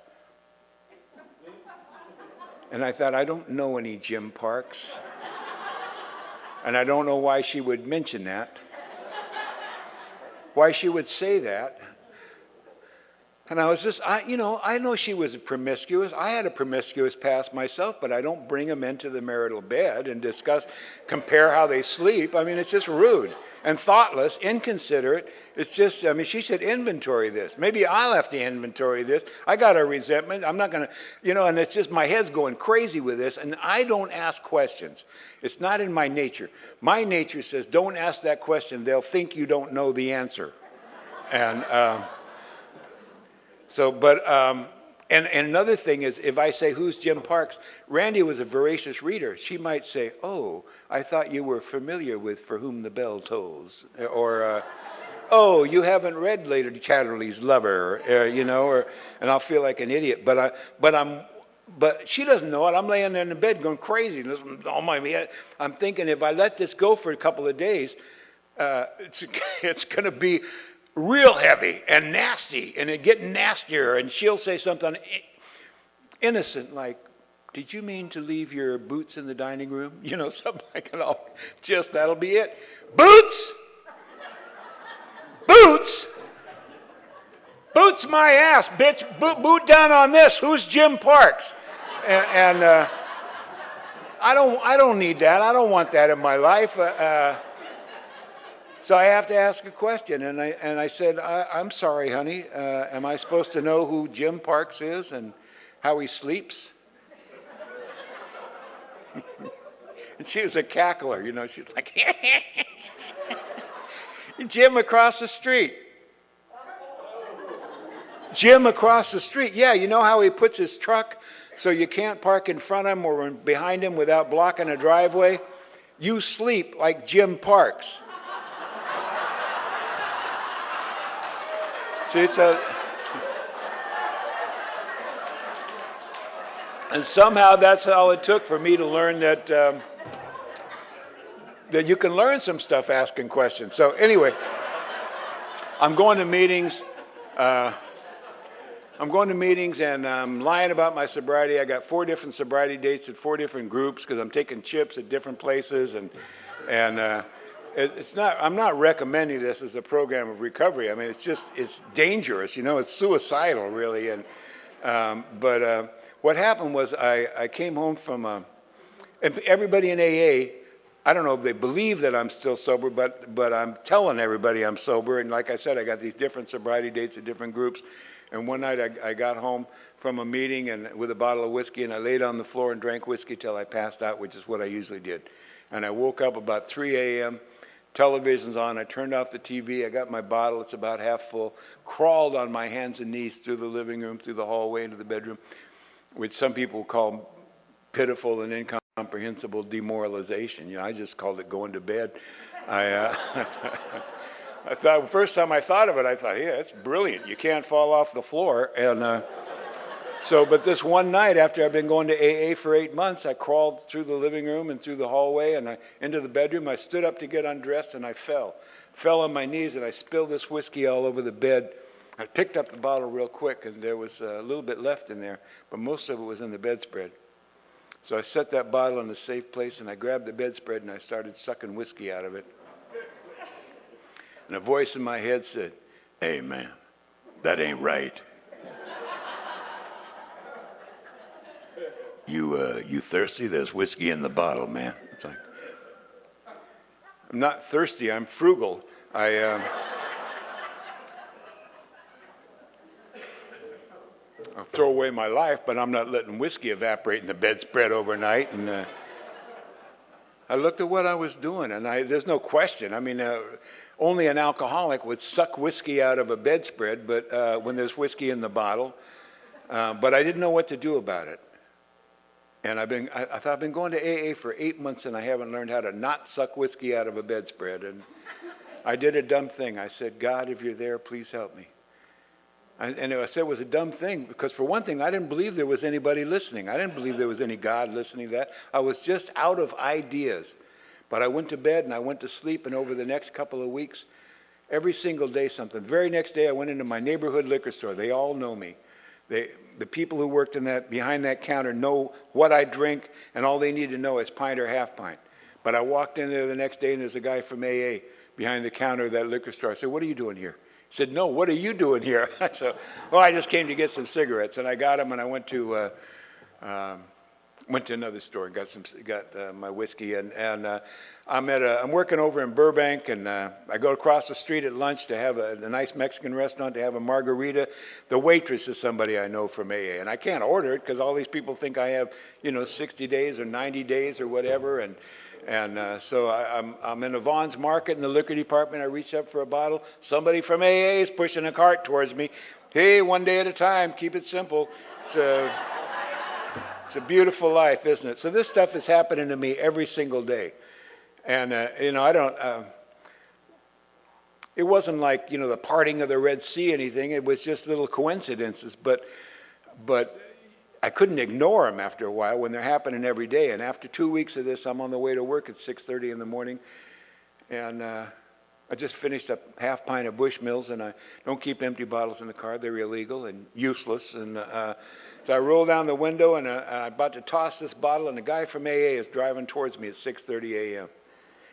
And I thought, I don't know any Jim Parks. And I don't know why she would mention that. Why she would say that. And I was just, I know she was promiscuous. I had a promiscuous past myself, but I don't bring them into the marital bed and compare how they sleep. I mean, it's just rude and thoughtless, inconsiderate. It's just, she said, inventory this. Maybe I'll have to inventory this. I got a resentment. I'm not going to, and it's just my head's going crazy with this. And I don't ask questions. It's not in my nature. My nature says, don't ask that question. They'll think you don't know the answer. And, and another thing is, if I say, "Who's Jim Parks?" Randy was a voracious reader. She might say, "Oh, I thought you were familiar with For Whom the Bell Tolls," or "Oh, you haven't read Lady Chatterley's Lover," and I'll feel like an idiot. But she doesn't know it. I'm laying there in the bed going crazy. I'm thinking, if I let this go for a couple of days, it's going to be real heavy and nasty, and it getting nastier. And she'll say something innocent like, "Did you mean to leave your boots in the dining room?" Something like that. That'll be it. Boots? Boots? Boots my ass, bitch. Boot down on this. Who's Jim Parks? And I don't need that. I don't want that in my life. So I have to ask a question, and I said, "I'm sorry, honey. Am I supposed to know who Jim Parks is and how he sleeps?" And she was a cackler, She's like, "Jim across the street." Jim across the street. Yeah, you know how he puts his truck so you can't park in front of him or behind him without blocking a driveway? You sleep like Jim Parks. See, and somehow that's all it took for me to learn that you can learn some stuff asking questions. So anyway, I'm going to meetings. And I'm lying about my sobriety. I got 4 different sobriety dates at 4 different groups because I'm taking chips at different places, and it's not. I'm not recommending this as a program of recovery. I mean, it's dangerous. It's suicidal, really. But what happened was I came home from and everybody in AA. I don't know if they believe that I'm still sober, but I'm telling everybody I'm sober. And like I said, I got these different sobriety dates at different groups. And one night I got home from a meeting and with a bottle of whiskey, and I laid on the floor and drank whiskey till I passed out, which is what I usually did. And I woke up about 3 a.m., television's on, I turned off the TV, I got my bottle, it's about half full, crawled on my hands and knees through the living room, through the hallway into the bedroom, which some people call pitiful and incomprehensible. incomprehensible demoralization. I just called it going to bed. I, I thought, the first time I thought of it, I thought, yeah, it's brilliant. You can't fall off the floor. But this one night, after I'd been going to AA for 8 months, I crawled through the living room and through the hallway and into the bedroom. I stood up to get undressed and I fell on my knees, and I spilled this whiskey all over the bed. I picked up the bottle real quick, and there was a little bit left in there, but most of it was in the bedspread. So I set that bottle in a safe place, and I grabbed the bedspread, and I started sucking whiskey out of it. And a voice in my head said, "Hey, man, that ain't right. You thirsty? There's whiskey in the bottle, man." It's like, I'm not thirsty. I'm frugal. I'll throw away my life, but I'm not letting whiskey evaporate in the bedspread overnight. And I looked at what I was doing, and there's no question. I mean, only an alcoholic would suck whiskey out of a bedspread, but when there's whiskey in the bottle. But I didn't know what to do about it. And I thought I've been going to AA for 8 months, and I haven't learned how to not suck whiskey out of a bedspread. And I did a dumb thing. I said, "God, if you're there, please help me." And I said it was a dumb thing because, for one thing, I didn't believe there was anybody listening. I didn't believe there was any God listening to that. I was just out of ideas. But I went to bed and I went to sleep, and over the next couple of weeks, every single day something. The very next day I went into my neighborhood liquor store. They all know me. The people who worked behind that counter know what I drink, and all they need to know is pint or half pint. But I walked in there the next day, and there's a guy from AA behind the counter of that liquor store. I said, "What are you doing here?" He said, "No, what are you doing here?" I said, "Well, I just came to get some cigarettes." And I got them, and I went to another store and got my whiskey. I'm working over in Burbank, and I go across the street at lunch to have a nice Mexican restaurant to have a margarita. The waitress is somebody I know from AA, and I can't order it because all these people think I have 60 days or 90 days or whatever. So I'm in a Vaughn's Market in the liquor department. I reach up for a bottle. Somebody from AA is pushing a cart towards me. "Hey, one day at a time. Keep it simple." It's a beautiful life, isn't it? So this stuff is happening to me every single day. And, I don't, it wasn't like, the parting of the Red Sea, anything. It was just little coincidences. But I couldn't ignore them after a while when they're happening every day. And after 2 weeks of this, I'm on the way to work at 6:30 in the morning. And I just finished a half pint of Bushmills, and I don't keep empty bottles in the car. They're illegal and useless. And so I roll down the window, and I'm about to toss this bottle, and a guy from AA is driving towards me at 6:30 a.m.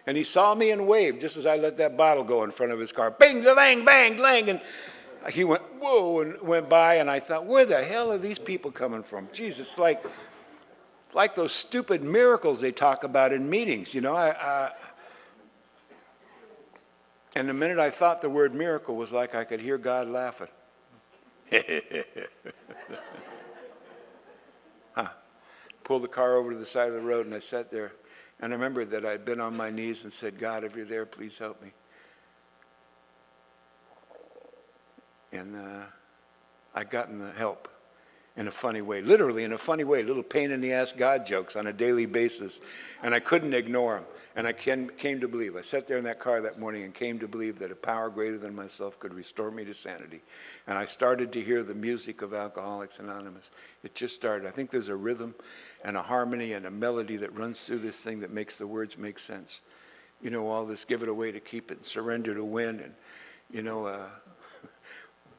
And he saw me and waved just as I let that bottle go in front of his car. Bing, bang, bang, bang. And he went, whoa, and went by. And I thought, where the hell are these people coming from? Jesus, like those stupid miracles they talk about in meetings. And the minute I thought the word miracle was like I could hear God laughing. Pulled the car over to the side of the road, and I sat there. And I remembered that I'd been on my knees and said, "God, if you're there, please help me." And I gotten the help in a funny way, literally in a funny way, little pain-in-the-ass God jokes on a daily basis. And I couldn't ignore them. And I came to believe. I sat there in that car that morning and came to believe that a power greater than myself could restore me to sanity. And I started to hear the music of Alcoholics Anonymous. It just started. I think there's a rhythm and a harmony and a melody that runs through this thing that makes the words make sense. All this give it away to keep it and surrender to win. And,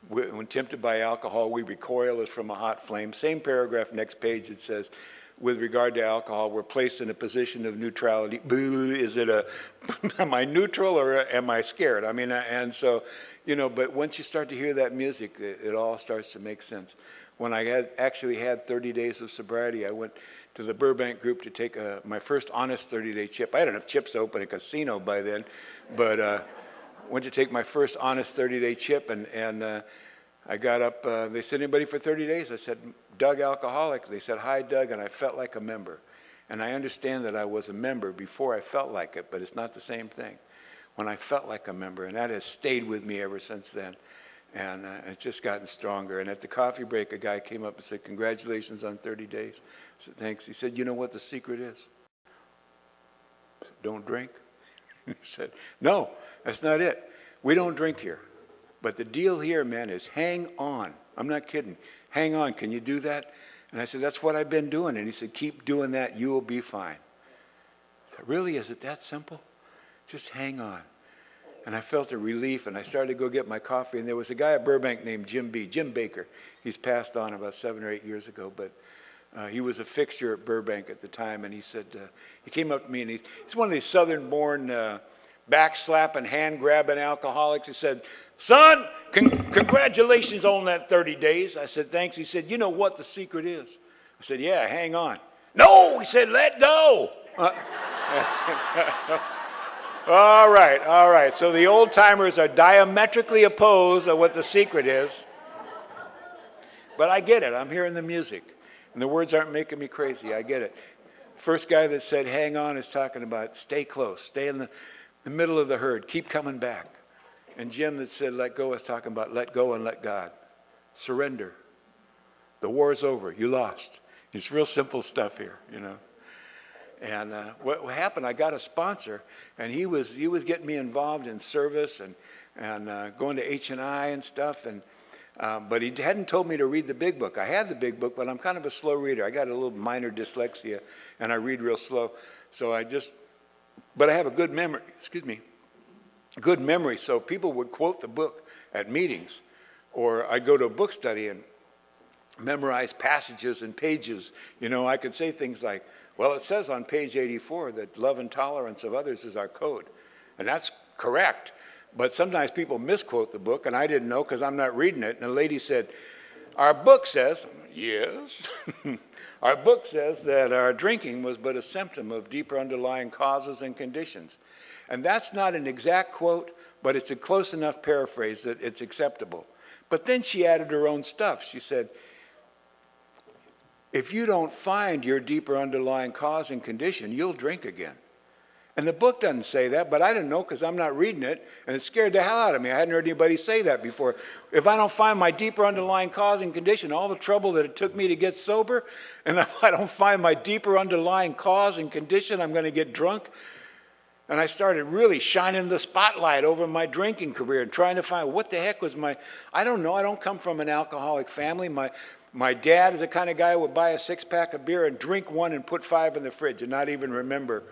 when tempted by alcohol, we recoil as from a hot flame. Same paragraph, next page, it says, with regard to alcohol, we're placed in a position of neutrality. Am I neutral or am I scared? And so, but once you start to hear that music, it all starts to make sense. When I actually had 30 days of sobriety, I went to the Burbank group to take my first honest 30-day chip. I had enough chips to open a casino by then, but went to take my first honest 30-day chip, and I got up. They said, "Anybody for 30 days?" I said, "Doug, alcoholic." They said, "Hi, Doug," and I felt like a member. And I understand that I was a member before I felt like it, but it's not the same thing. When I felt like a member, and that has stayed with me ever since then. And it's just gotten stronger. And at the coffee break, a guy came up and said, "Congratulations on 30 days." I said, "Thanks." He said, "You know what the secret is?" I said, "Don't drink." He said, "No, that's not it. We don't drink here. But the deal here, man, is hang on." I'm not kidding. "Hang on. Can you do that?" And I said, "That's what I've been doing." And he said, "Keep doing that. You will be fine." I said, "Really? Is it that simple? Just hang on." And I felt a relief, and I started to go get my coffee. And there was a guy at Burbank named Jim Baker. He's passed on about 7 or 8 years ago, but he was a fixture at Burbank at the time. And he said, he came up to me, and he's one of these Southern-born, back-slapping, hand-grabbing alcoholics. He said, "Son, congratulations on that 30 days. I said, "Thanks." He said, "You know what the secret is?" I said, "Yeah, hang on." "No," he said, "let go." All right. So the old-timers are diametrically opposed to what the secret is. But I get it. I'm hearing the music. And the words aren't making me crazy. I get it. First guy that said hang on is talking about stay close. Stay in the middle of the herd. Keep coming back. And Jim that said let go is talking about let go and let God. Surrender. The war's over. You lost. It's real simple stuff here, you know. And what happened, I got a sponsor, and he was getting me involved in service and going to H&I and stuff. But he hadn't told me to read the big book. I had the big book, but I'm kind of a slow reader. I got a little minor dyslexia, and I read real slow. So but I have a good memory. Good memory. So people would quote the book at meetings, or I'd go to a book study and memorize passages and pages. You know, I could say things like, "Well, it says on page 84 that love and tolerance of others is our code." And that's correct. But sometimes people misquote the book, and I didn't know because I'm not reading it. And a lady said, "Our book says," yes, "our book says that our drinking was but a symptom of deeper underlying causes and conditions." And that's not an exact quote, but it's a close enough paraphrase that it's acceptable. But then she added her own stuff. She said, "If you don't find your deeper underlying cause and condition, you'll drink again." And the book doesn't say that, but I didn't know because I'm not reading it, and it scared the hell out of me. I hadn't heard anybody say that before. If I don't find my deeper underlying cause and condition, all the trouble that it took me to get sober, and if I don't find my deeper underlying cause and condition, I'm going to get drunk. And I started really shining the spotlight over my drinking career and trying to find what the heck was I don't know. I don't come from an alcoholic family. My dad is the kind of guy who would buy a 6-pack of beer and drink one and put 5 in the fridge and not even remember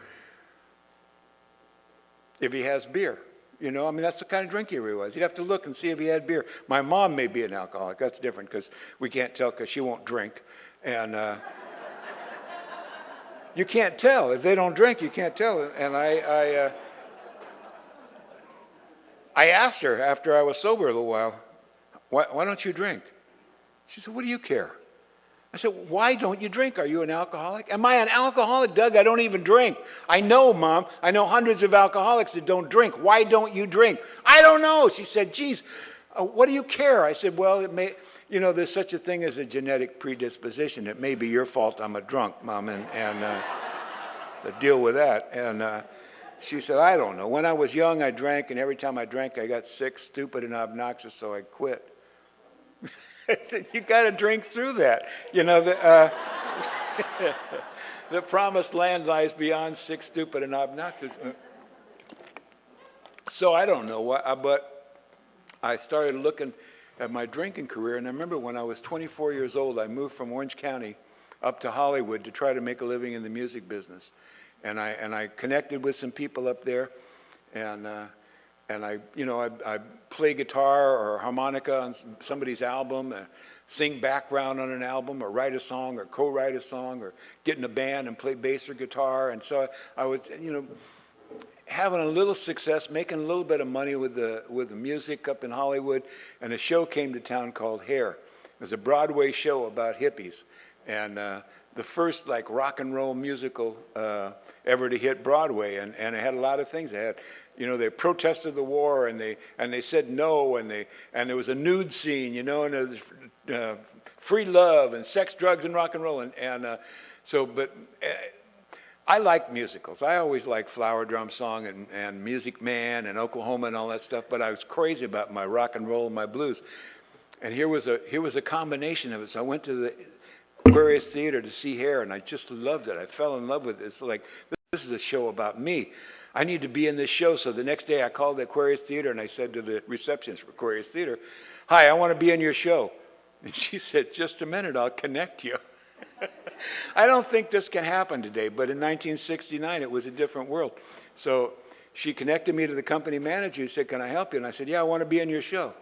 if he has beer. You know, I mean, that's the kind of drinker he was. You'd have to look and see if he had beer. My mom may be an alcoholic. That's different because we can't tell because she won't drink. And you can't tell. If they don't drink, you can't tell. And I asked her after I was sober a little while, why don't you drink? She said, "What do you care?" I said, "Why don't you drink? Are you an alcoholic?" "Am I an alcoholic, Doug? I don't even drink." "I know, Mom. I know hundreds of alcoholics that don't drink. Why don't you drink?" "I don't know." She said, "Geez, what do you care?" I said, "Well, there's such a thing as a genetic predisposition. It may be your fault I'm a drunk, Mom, and to deal with that." And she said, "I don't know. When I was young, I drank, and every time I drank, I got sick, stupid, and obnoxious, so I quit." I said, "You got to drink through that. You know, the promised land lies beyond sick, stupid, and obnoxious." So I don't know what, but I started looking at my drinking career, and I remember when I was 24 years old, I moved from Orange County up to Hollywood to try to make a living in the music business, and I connected with some people up there, and I play guitar or harmonica on somebody's album, sing background on an album, or write a song, or co-write a song, or get in a band and play bass or guitar. And so I was, having a little success, making a little bit of money with the music up in Hollywood. And a show came to town called Hair. It was a Broadway show about hippies, and the first rock and roll musical ever to hit Broadway. And it had a lot of things. They had, they protested the war, and they said no, and there was a nude scene, and there was free love and sex, drugs, and rock and roll. I like musicals. I always liked Flower Drum Song and Music Man and Oklahoma and all that stuff, but I was crazy about my rock and roll and my blues. And here was a combination of it. So I went to the Aquarius Theater to see Hair, and I just loved it. I fell in love with it. It's like, this is a show about me. I need to be in this show. So the next day I called the Aquarius Theater, and I said to the receptionist for Aquarius Theater, "Hi, I want to be in your show." And she said, "Just a minute, I'll connect you." I don't think this can happen today, but in 1969 it was a different world. So she connected me to the company manager. He said, "Can I help you?" And I said, "Yeah, I want to be in your show."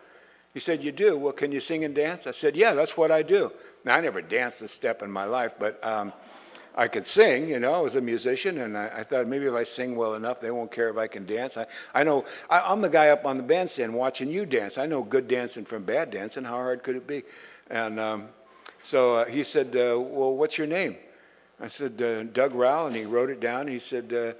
He said, "You do? Well, can you sing and dance?" I said, "Yeah, that's what I do." Now, I never danced a step in my life, but I could sing, you know. I was a musician, and I thought maybe if I sing well enough, they won't care if I can dance. I know, I'm the guy up on the bandstand watching you dance. I know good dancing from bad dancing. How hard could it be? And so he said, "Well, what's your name?" I said, "Doug Rowell," and he wrote it down. And he said,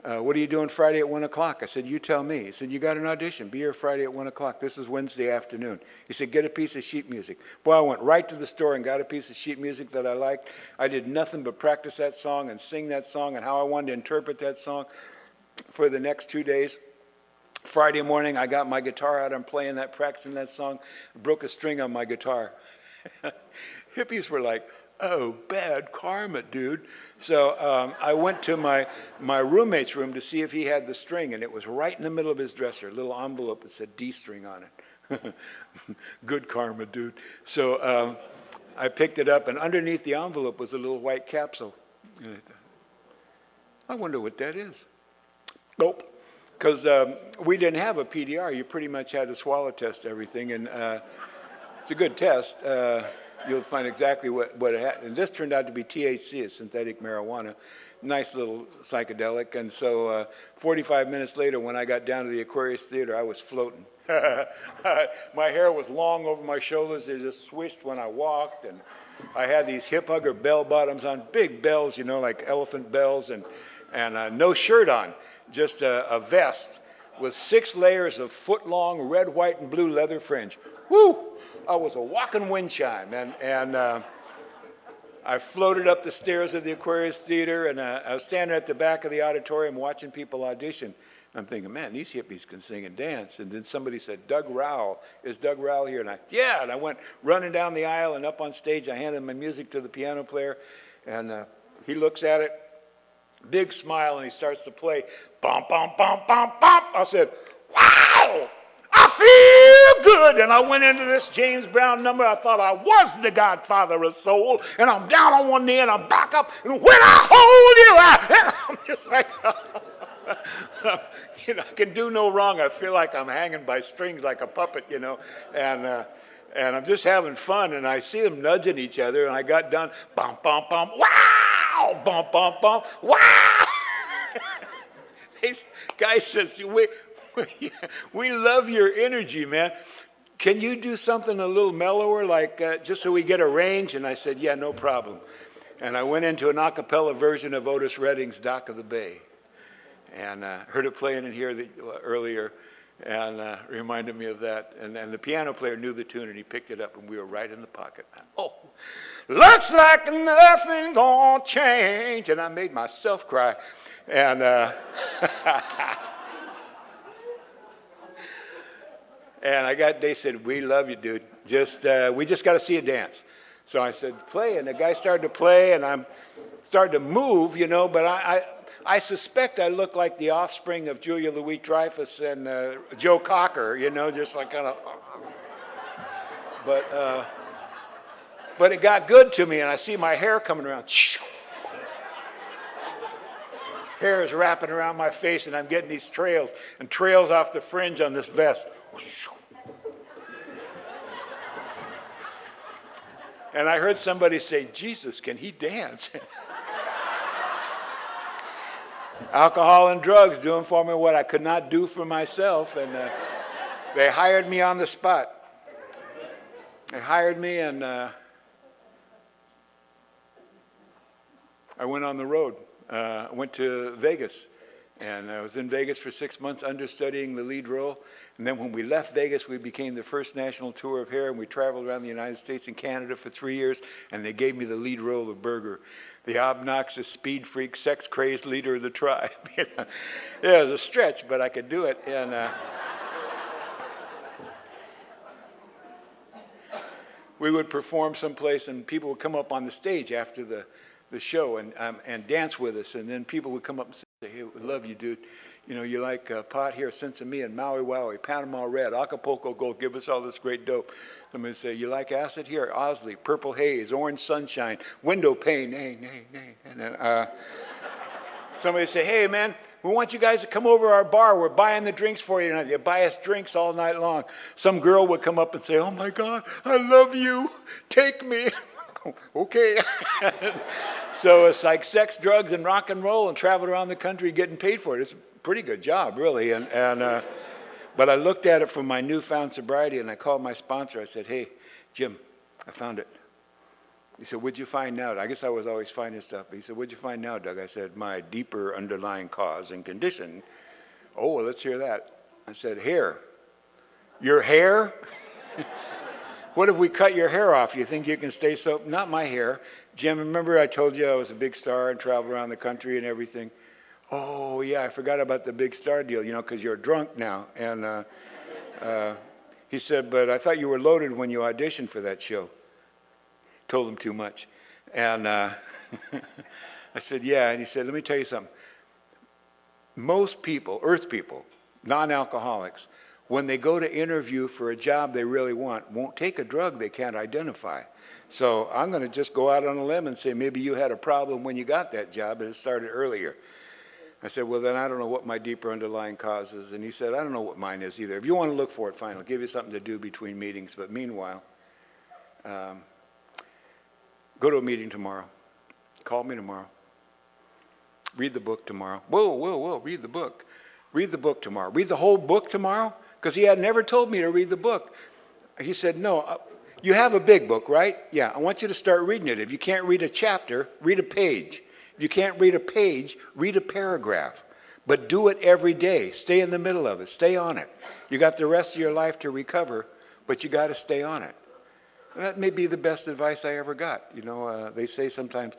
"What are you doing Friday at 1 o'clock?" I said, "You tell me." He said, "You got an audition. Be here Friday at 1 o'clock. This is Wednesday afternoon." He said, "Get a piece of sheet music." Boy, I went right to the store and got a piece of sheet music that I liked. I did nothing but practice that song and sing that song and how I wanted to interpret that song for the next 2 days. Friday morning, I got my guitar out. I'm playing that, practicing that song. I broke a string on my guitar. Hippies were like, "Oh, bad karma, dude." So I went to my roommate's room to see if he had the string, and it was right in the middle of his dresser, a little envelope that said D string on it. Good karma, dude. So I picked it up, and underneath the envelope was a little white capsule. I wonder what that is. Nope. Because we didn't have a PDR. You pretty much had to swallow test everything, and it's a good test. You'll find exactly what it had. And this turned out to be THC, a synthetic marijuana. Nice little psychedelic. And so 45 minutes later, when I got down to the Aquarius Theater, I was floating. My hair was long over my shoulders. They just swished when I walked. And I had these hip hugger bell bottoms on, big bells, you know, like elephant bells, and no shirt on, just a vest with 6 layers of foot-long red, white, and blue leather fringe. Woo! I was a walking wind chime, and I floated up the stairs of the Aquarius Theater, and I was standing at the back of the auditorium watching people audition. I'm thinking, man, these hippies can sing and dance. And then somebody said, "Doug Rowell, is Doug Rowell here?" And and I went running down the aisle and up on stage. I handed my music to the piano player, and he looks at it, big smile, and he starts to play, bum, bum, bum, bum, bum. I said, "Wow! I feel good." And I went into this James Brown number. I thought I was the godfather of soul. And I'm down on one knee and I'm back up. And when I hold you, and I'm just like, you know, I can do no wrong. I feel like I'm hanging by strings like a puppet, you know. And I'm just having fun. And I see them nudging each other. And I got done, bum, bum, bum, wow, bum, bum, bum, wow. This guy says, we love your energy, man. Can you do something a little mellower, like just so we get a range?" And I said, "Yeah, no problem." And I went into an a cappella version of Otis Redding's "Dock of the Bay." And heard it playing in here earlier, and reminded me of that. And the piano player knew the tune, and he picked it up, and we were right in the pocket. Oh, looks like nothing gonna change. And I made myself cry. And and they said, "We love you, dude. We just got to see you dance." So I said, "Play." And the guy started to play, and I'm starting to move, you know, but I suspect I look like the offspring of Julia Louis-Dreyfus and Joe Cocker, you know, just like kind of. But it got good to me, and I see my hair coming around. Hair is wrapping around my face, and I'm getting these trails off the fringe on this vest. And I heard somebody say, "Jesus, can he dance?" Alcohol and drugs doing for me what I could not do for myself, and they hired me on the spot. They hired me, and I went on the road. I went to Vegas, And I was in Vegas for 6 months understudying the lead role. And then when we left Vegas, we became the first national tour of hair, and we traveled around the United States and Canada for 3 years, and they gave me the lead role of Berger, the obnoxious, speed freak, sex-crazed leader of the tribe. Yeah, it was a stretch, but I could do it. And we would perform someplace, and people would come up on the stage after the show and dance with us. And then people would come up and say, hey, we love you, dude. You know, you like pot here, Sensimilla, Maui Wowie, Panama Red, Acapulco Gold, give us all this great dope. Somebody would say, you like acid here, Osley, Purple Haze, Orange Sunshine, Window Pane, nay. And then somebody would say, hey, man, we want you guys to come over to our bar. We're buying the drinks for you tonight. You buy us drinks all night long. Some girl would come up and say, oh, my God, I love you. Take me. Okay. So it's like sex, drugs, and rock and roll, and travel around the country getting paid for it. It's a pretty good job, really. But I looked at it from my newfound sobriety, and I called my sponsor. I said, hey, Jim, I found it. He said, what'd you find out? I guess I was always finding stuff. He said, what'd you find out, Doug? I said, my deeper underlying cause and condition. Oh, well, let's hear that. I said, hair. Your hair? What if we cut your hair off? You think you can stay so? Not my hair. Jim, remember I told you I was a big star and traveled around the country and everything? Oh, yeah, I forgot about the big star deal, you know, because you're drunk now. And he said, but I thought you were loaded when you auditioned for that show. Told him too much. And I said, yeah. And he said, let me tell you something. Most people, earth people, non-alcoholics, when they go to interview for a job they really want, won't take a drug they can't identify. So I'm going to just go out on a limb and say maybe you had a problem when you got that job and it started earlier. I said, well, then I don't know what my deeper underlying cause is. And he said, I don't know what mine is either. If you want to look for it, fine. I'll give you something to do between meetings. But meanwhile, go to a meeting tomorrow. Call me tomorrow. Read the book tomorrow. Whoa, read the book. Read the book tomorrow. Read the whole book tomorrow? Because he had never told me to read the book. He said, no, you have a big book, right? Yeah, I want you to start reading it. If you can't read a chapter, read a page. If you can't read a page, read a paragraph. But do it every day. Stay in the middle of it. Stay on it. You got the rest of your life to recover, but you got to stay on it. That may be the best advice I ever got. You know, they say sometimes,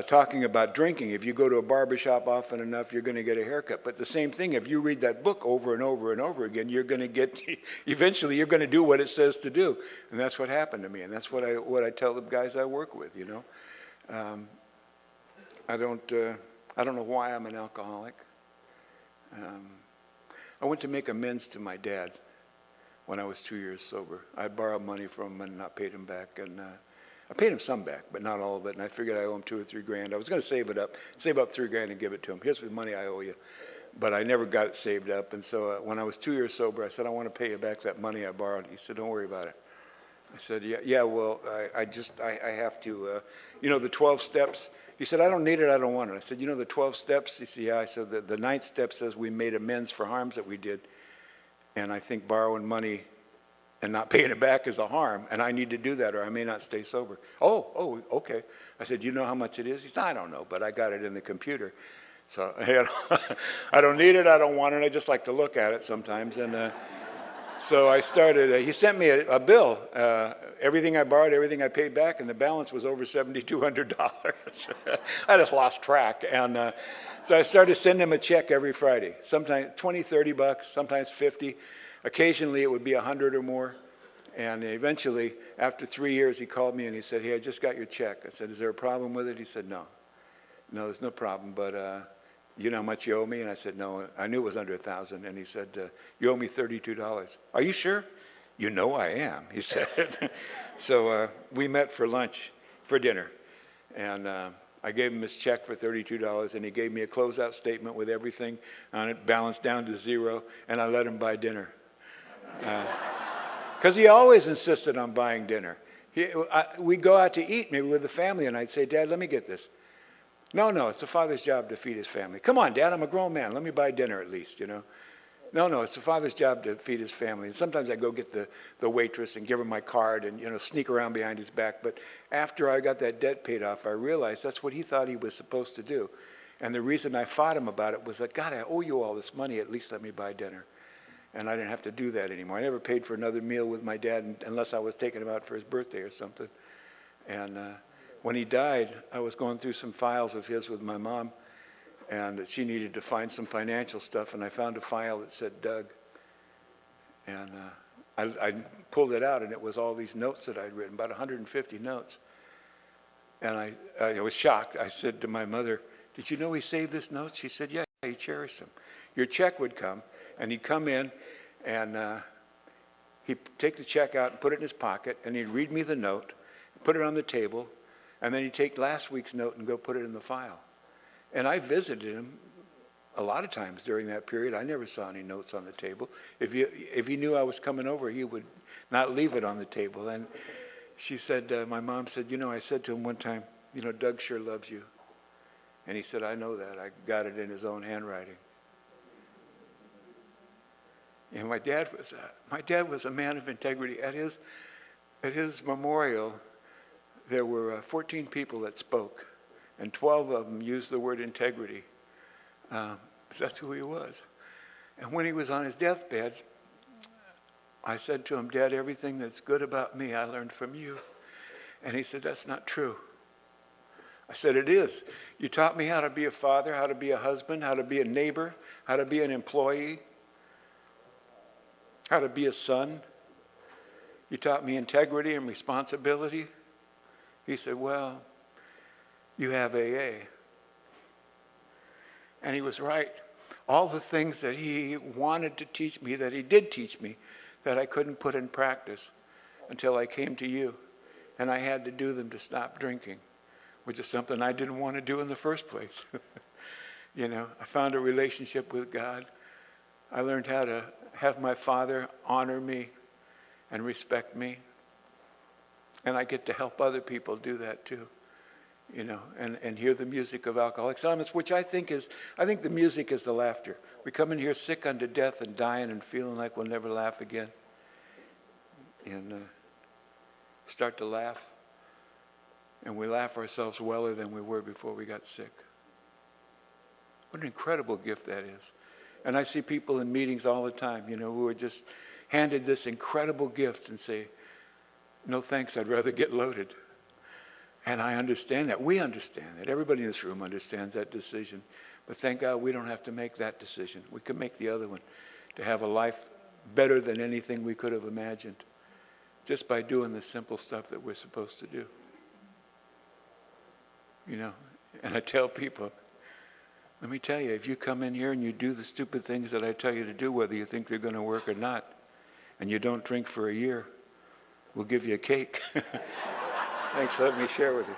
talking about drinking, if you go to a barbershop often enough, you're going to get a haircut. But the same thing, if you read that book over and over and over again, you're going to get, eventually you're going to do what it says to do. And that's what happened to me. And that's what I tell the guys I work with, you know. I don't know why I'm an alcoholic. I went to make amends to my dad when I was 2 years sober. I borrowed money from him and not paid him back. And I paid him some back, but not all of it. And I figured I owe him $2 or $3 grand. I was going to save up $3 grand and give it to him. Here's the money I owe you. But I never got it saved up. And so when I was 2 years sober, I said, I want to pay you back that money I borrowed. He said, don't worry about it. I said, yeah, well, I have to, you know, the 12 steps. He said, I don't need it, I don't want it. I said, you know the 12 steps? He said, yeah. I said, the 9th step says we made amends for harms that we did. And I think borrowing money and not paying it back is a harm, and I need to do that or I may not stay sober. Oh, okay. I said, you know how much it is? He said, I don't know, but I got it in the computer. So I don't need it, I don't want it, I just like to look at it sometimes. And so I started, he sent me a bill, everything I borrowed, everything I paid back, and the balance was over $7,200. I just lost track. And so I started sending him a check every Friday, sometimes 20, 30 bucks, sometimes 50. Occasionally it would be 100 or more. And eventually, after 3 years, he called me and he said, hey, I just got your check. I said, is there a problem with it? He said, no, there's no problem, but you know how much you owe me? And I said, no, I knew it was under 1,000. And he said, you owe me $32. Are you sure? You know I am, he said. So we met for lunch, for dinner. And I gave him his check for $32, and he gave me a closeout statement with everything on it, balanced down to zero, and I let him buy dinner. Because he always insisted on buying dinner. We'd go out to eat, maybe with the family, and I'd say, Dad, let me get this. No, it's the father's job to feed his family. Come on, Dad, I'm a grown man. Let me buy dinner at least, you know. No, it's the father's job to feed his family. And sometimes I go get the waitress and give her my card and, you know, sneak around behind his back. But after I got that debt paid off, I realized that's what he thought he was supposed to do. And the reason I fought him about it was that, God, I owe you all this money. At least let me buy dinner. And I didn't have to do that anymore. I never paid for another meal with my dad unless I was taking him out for his birthday or something. And when he died, I was going through some files of his with my mom, and she needed to find some financial stuff, and I found a file that said Doug. And I pulled it out, and it was all these notes that I'd written, about 150 notes. And I was shocked. I said to my mother, did you know he saved this note? She said, yeah, he cherished them. Your check would come, and he'd come in, and he'd take the check out and put it in his pocket, and he'd read me the note, put it on the table, and then he'd take last week's note and go put it in the file. And I visited him a lot of times during that period. I never saw any notes on the table. If he knew I was coming over, he would not leave it on the table. And she said, my mom said, I said to him one time, Doug sure loves you. And he said, I know that. I got it in his own handwriting. And my dad was a man of integrity. At his memorial, there were 14 people that spoke, and 12 of them used the word integrity. That's who he was. And when he was on his deathbed, I said to him, Dad, everything that's good about me, I learned from you. And he said, that's not true. I said, it is. You taught me how to be a father, how to be a husband, how to be a neighbor, how to be an employee, how to be a son. You taught me integrity and responsibility. He said, well, you have AA. And he was right. All the things that he wanted to teach me, that he did teach me, that I couldn't put in practice until I came to you. And I had to do them to stop drinking, which is something I didn't want to do in the first place. I found a relationship with God. I learned how to have my Father honor me and respect me. And I get to help other people do that too. And hear the music of Alcoholics Anonymous, which I think the music is the laughter. We come in here sick unto death and dying and feeling like we'll never laugh again. And start to laugh. And we laugh ourselves weller than we were before we got sick. What an incredible gift that is. And I see people in meetings all the time, who are just handed this incredible gift and say, no thanks, I'd rather get loaded. And I understand that. We understand that. Everybody in this room understands that decision. But thank God we don't have to make that decision. We can make the other one, to have a life better than anything we could have imagined, just by doing the simple stuff that we're supposed to do. And I tell people, let me tell you, if you come in here and you do the stupid things that I tell you to do, whether you think they're going to work or not, and you don't drink for a year, we'll give you a cake. Thanks for letting me share with you.